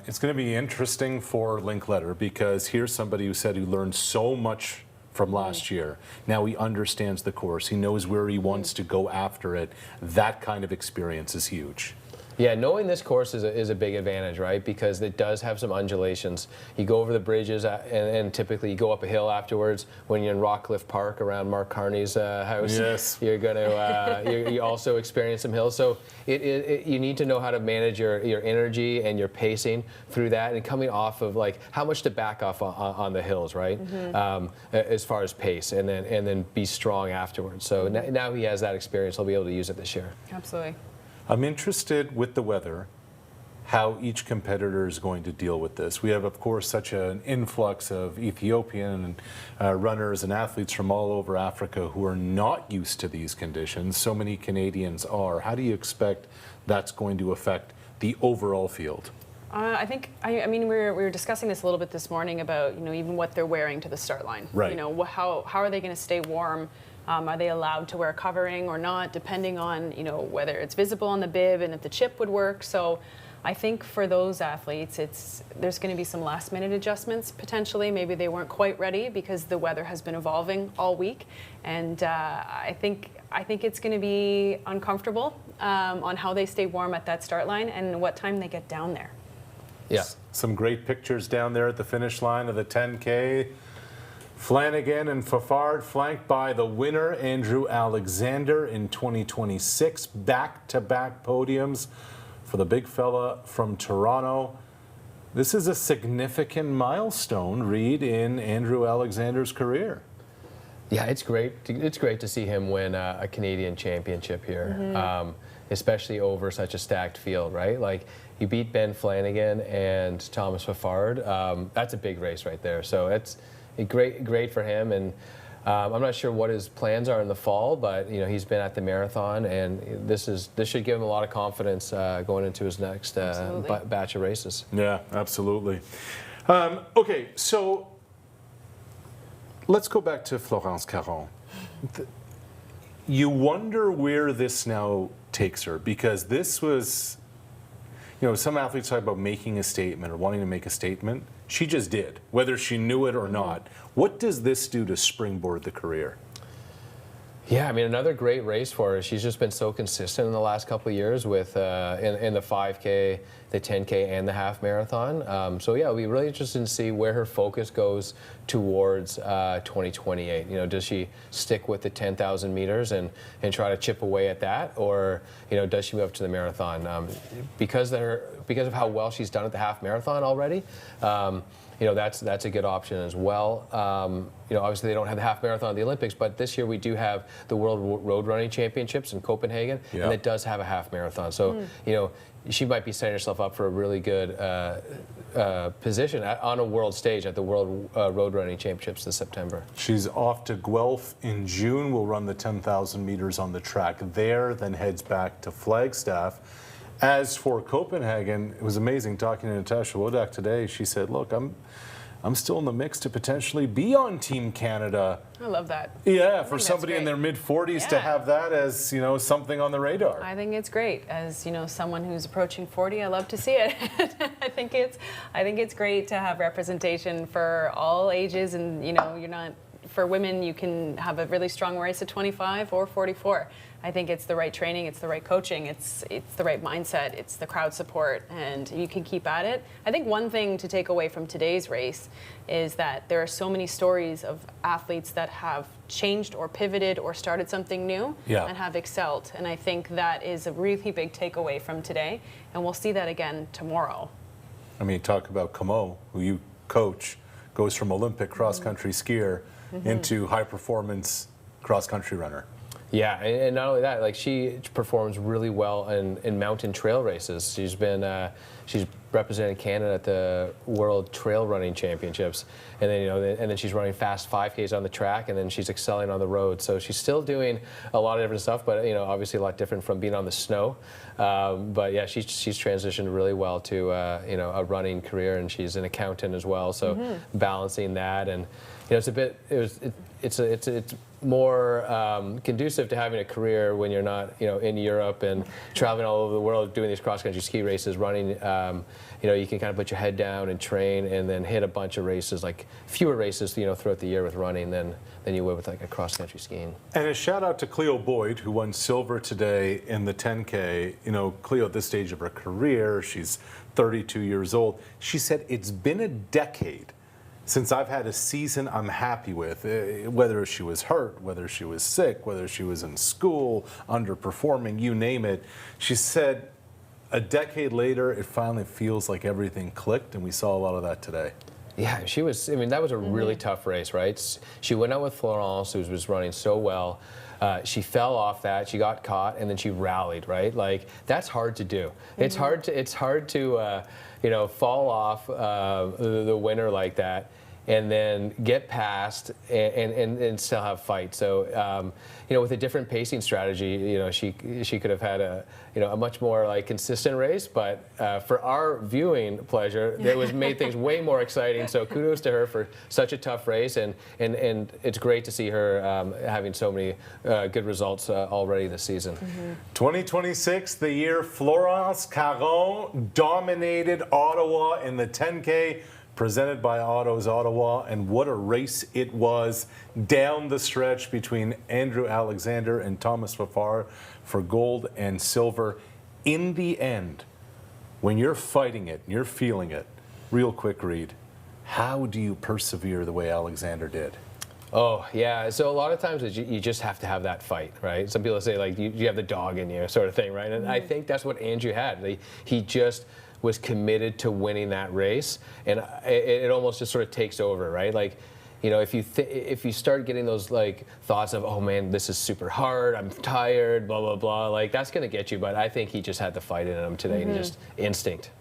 It's going to be interesting for Linkletter because here's somebody who said he learned so much from last year. Now he understands the course. He knows where he wants to go after it. That kind of experience is huge. Yeah, knowing this course is a big advantage, right? Because it does have some undulations. You go over the bridges, and typically you go up a hill afterwards. When you're in Rockcliffe Park around Mark Carney's house, you're going to you also experience some hills. So you need to know how to manage your energy and your pacing through that, and coming off of like how much to back off on the hills, right? As far as pace, and then be strong afterwards. So now he has that experience. He'll be able to use it this year. Absolutely. I'm interested with the weather, how each competitor is going to deal with this. We have, of course, such an influx of Ethiopian runners and athletes from all over Africa who are not used to these conditions. So many Canadians are. How do you expect that's going to affect the overall field? I mean, we were discussing this a little bit this morning about, even what they're wearing to the start line. Right. How are they going to stay warm? Are they allowed to wear a covering or not, depending on, whether it's visible on the bib and if the chip would work. So I think for those athletes, there's going to be some last minute adjustments potentially. Maybe they weren't quite ready because the weather has been evolving all week. And I think it's going to be uncomfortable on how they stay warm at that start line and what time they get down there. Yeah. Some great pictures down there at the finish line of the 10K. Flanagan and Peffard flanked by the winner, Andrew Alexander, in 2026. Back-to-back podiums for the big fella from Toronto. This is a significant milestone, Reed, in Andrew Alexander's career. Yeah, it's great. It's great to see him win a Canadian championship here, especially over such a stacked field, right? Like, you beat Ben Flanagan and Thomas Peffard. That's a big race right there. So it's great for him, and I'm not sure what his plans are in the fall, but he's been at the marathon, and this should give him a lot of confidence going into his next batch of races. Yeah, absolutely. Okay, so let's go back to Florence Caron. You wonder where this now takes her, because this was, some athletes talk about making a statement or wanting to make a statement. She just did, whether she knew it or not. What does this do to springboard the career? Yeah, I mean, another great race for her. She's just been so consistent in the last couple of years with in the 5K, the 10K, and the half marathon. So yeah, it'll be really interesting to see where her focus goes towards 2028. Does she stick with the 10,000 meters and try to chip away at that, or does she move up to the marathon? Because of how well she's done at the half marathon already. That's a good option as well. Obviously they don't have the half marathon at the Olympics, but this year we do have the World Road Running Championships in Copenhagen, and it does have a half marathon. So, she might be setting herself up for a really good position on a world stage at the World Road Running Championships this September. She's off to Guelph in June. Will run the 10,000 meters on the track there, then heads back to Flagstaff. As for Copenhagen, it was amazing talking to Natasha Wodak today. She said, look, I'm still in the mix to potentially be on Team Canada. I love that. Yeah, for somebody in their mid-40s to have that as, something on the radar. I think it's great. As, someone who's approaching 40, I love to see it. I think it's great to have representation for all ages, and, you're not, for women, you can have a really strong race at 25 or 44. I think it's the right training, it's the right coaching, it's the right mindset, it's the crowd support, and you can keep at it. I think one thing to take away from today's race is that there are so many stories of athletes that have changed or pivoted or started something new and have excelled. And I think that is a really big takeaway from today, and we'll see that again tomorrow. I mean, talk about Camo, who you coach, goes from Olympic cross-country skier into high-performance cross-country runner. Yeah, and not only that, like she performs really well in mountain trail races. She's represented Canada at the World Trail Running Championships, and then she's running fast 5Ks on the track, and then she's excelling on the road. So she's still doing a lot of different stuff, but obviously a lot different from being on the snow. But yeah, she's transitioned really well to a running career, and she's an accountant as well. So balancing that, and it's more conducive to having a career when you're not, in Europe and traveling all over the world doing these cross-country ski races, running. You can kind of put your head down and train, and then hit a bunch of races, like fewer races, throughout the year with running than you would with like a cross-country skiing. And a shout out to Cleo Boyd, who won silver today in the 10K. Cleo, at this stage of her career, she's 32 years old. She said, it's been a decade since I've had a season I'm happy with, whether she was hurt, whether she was sick, whether she was in school, underperforming, you name it. She said, a decade later, it finally feels like everything clicked, and we saw a lot of that today. Yeah, that was a really tough race, right? She went out with Florence, who was running so well. She fell off that, she got caught, and then she rallied, right? Like, that's hard to do. It's hard to fall off the winner like that, and then get past and still have fight. So, with a different pacing strategy, she could have had a much more like consistent race. But for our viewing pleasure, it made things way more exciting. So kudos to her for such a tough race, and it's great to see her having so many good results already this season. 2026, the year Florence Caron dominated Ottawa in the 10K. Presented by Otto's Ottawa, and what a race it was down the stretch between Andrew Alexander and Thomas Fafard for gold and silver. In the end, when you're fighting it, you're feeling it, real quick read, how do you persevere the way Alexander did? Oh, yeah. So a lot of times you just have to have that fight, right? Some people say, like, you have the dog in you sort of thing, right? And I think that's what Andrew had. He just was committed to winning that race, and it almost just sort of takes over, right? Like, if you start getting those like thoughts of, oh man, this is super hard, I'm tired, blah blah blah, like that's gonna get you. But I think he just had the fight in him today, and just instinct.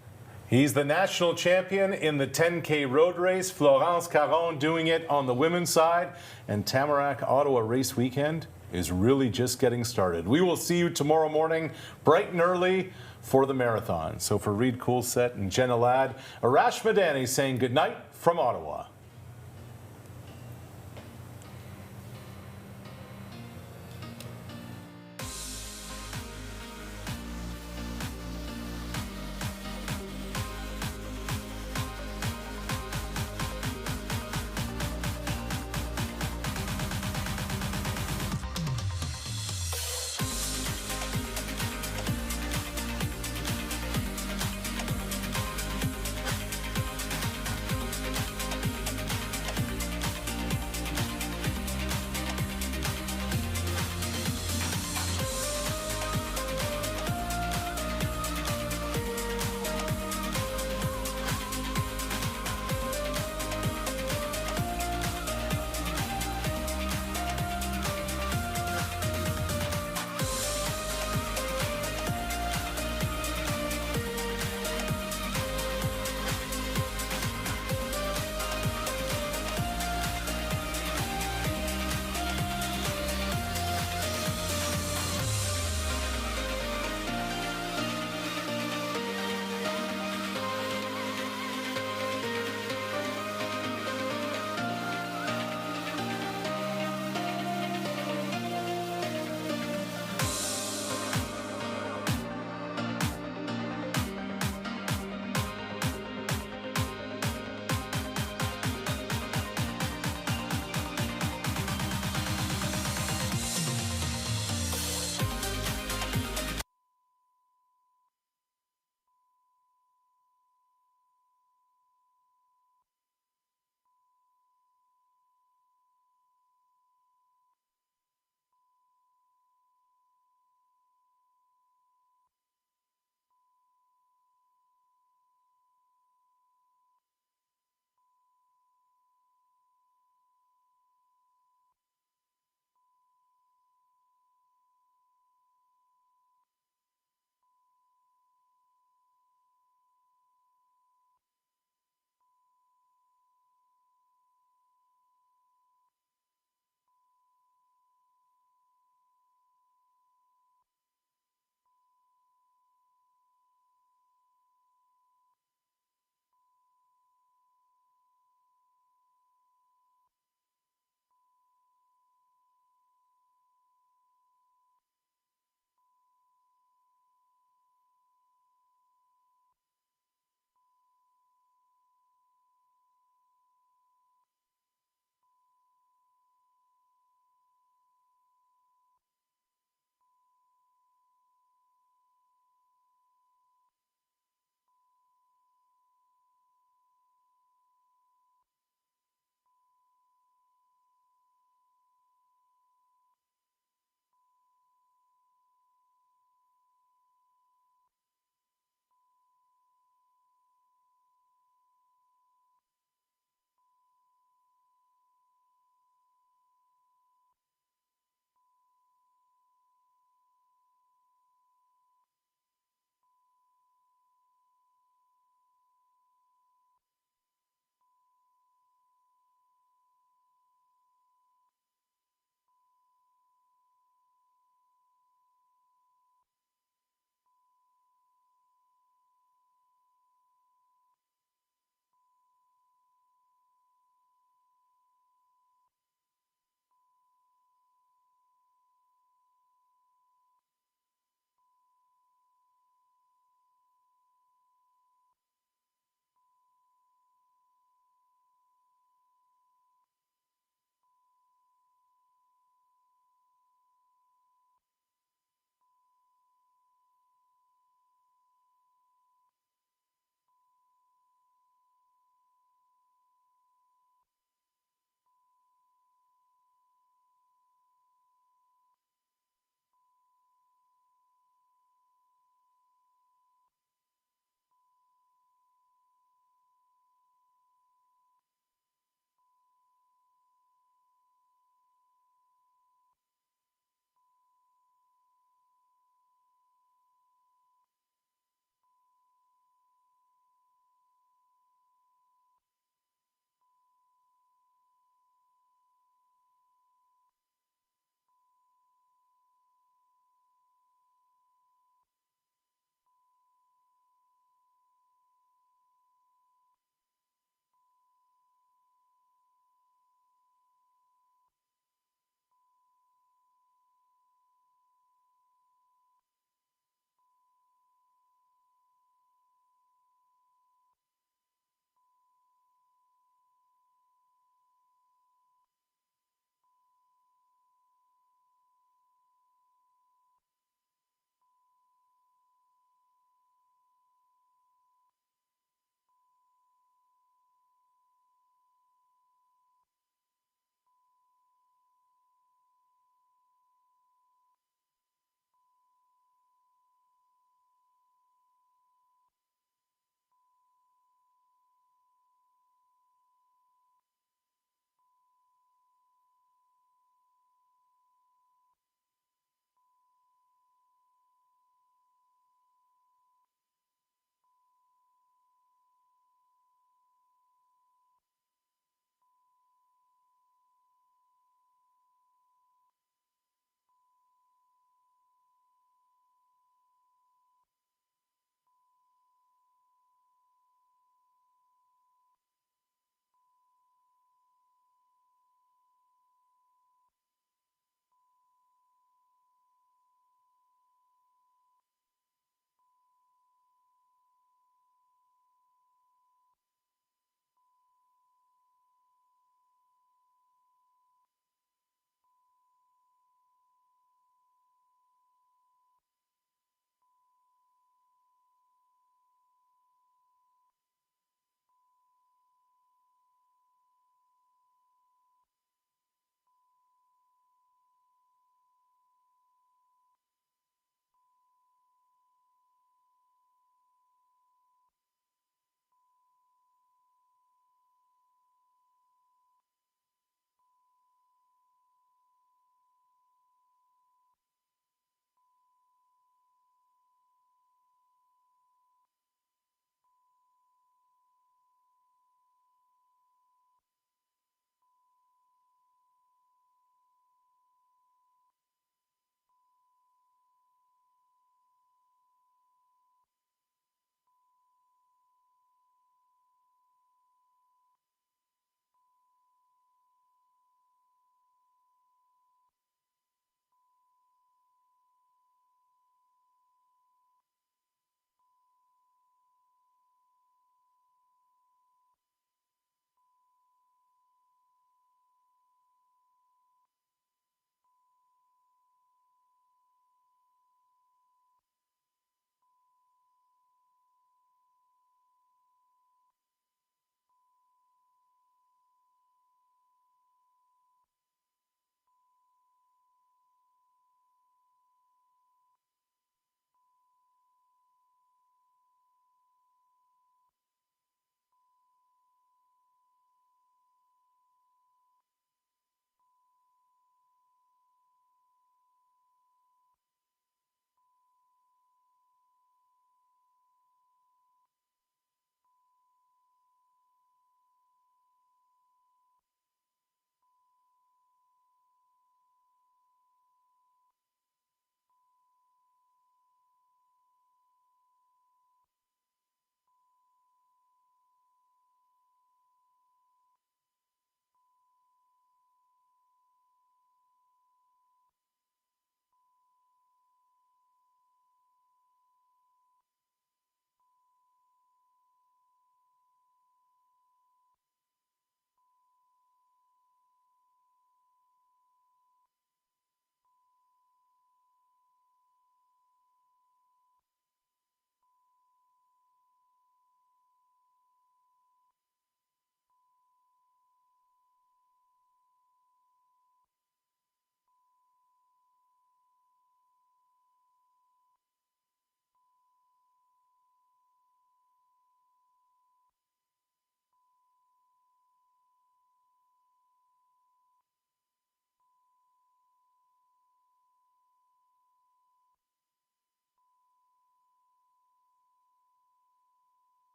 He's the national champion in the 10K road race. Florence Caron doing it on the women's side. And Tamarack Ottawa race weekend is really just getting started. We will see you tomorrow morning, bright and early, for the marathon. So for Reed Coolset and Jenna Ladd, Arash Madani saying goodnight from Ottawa.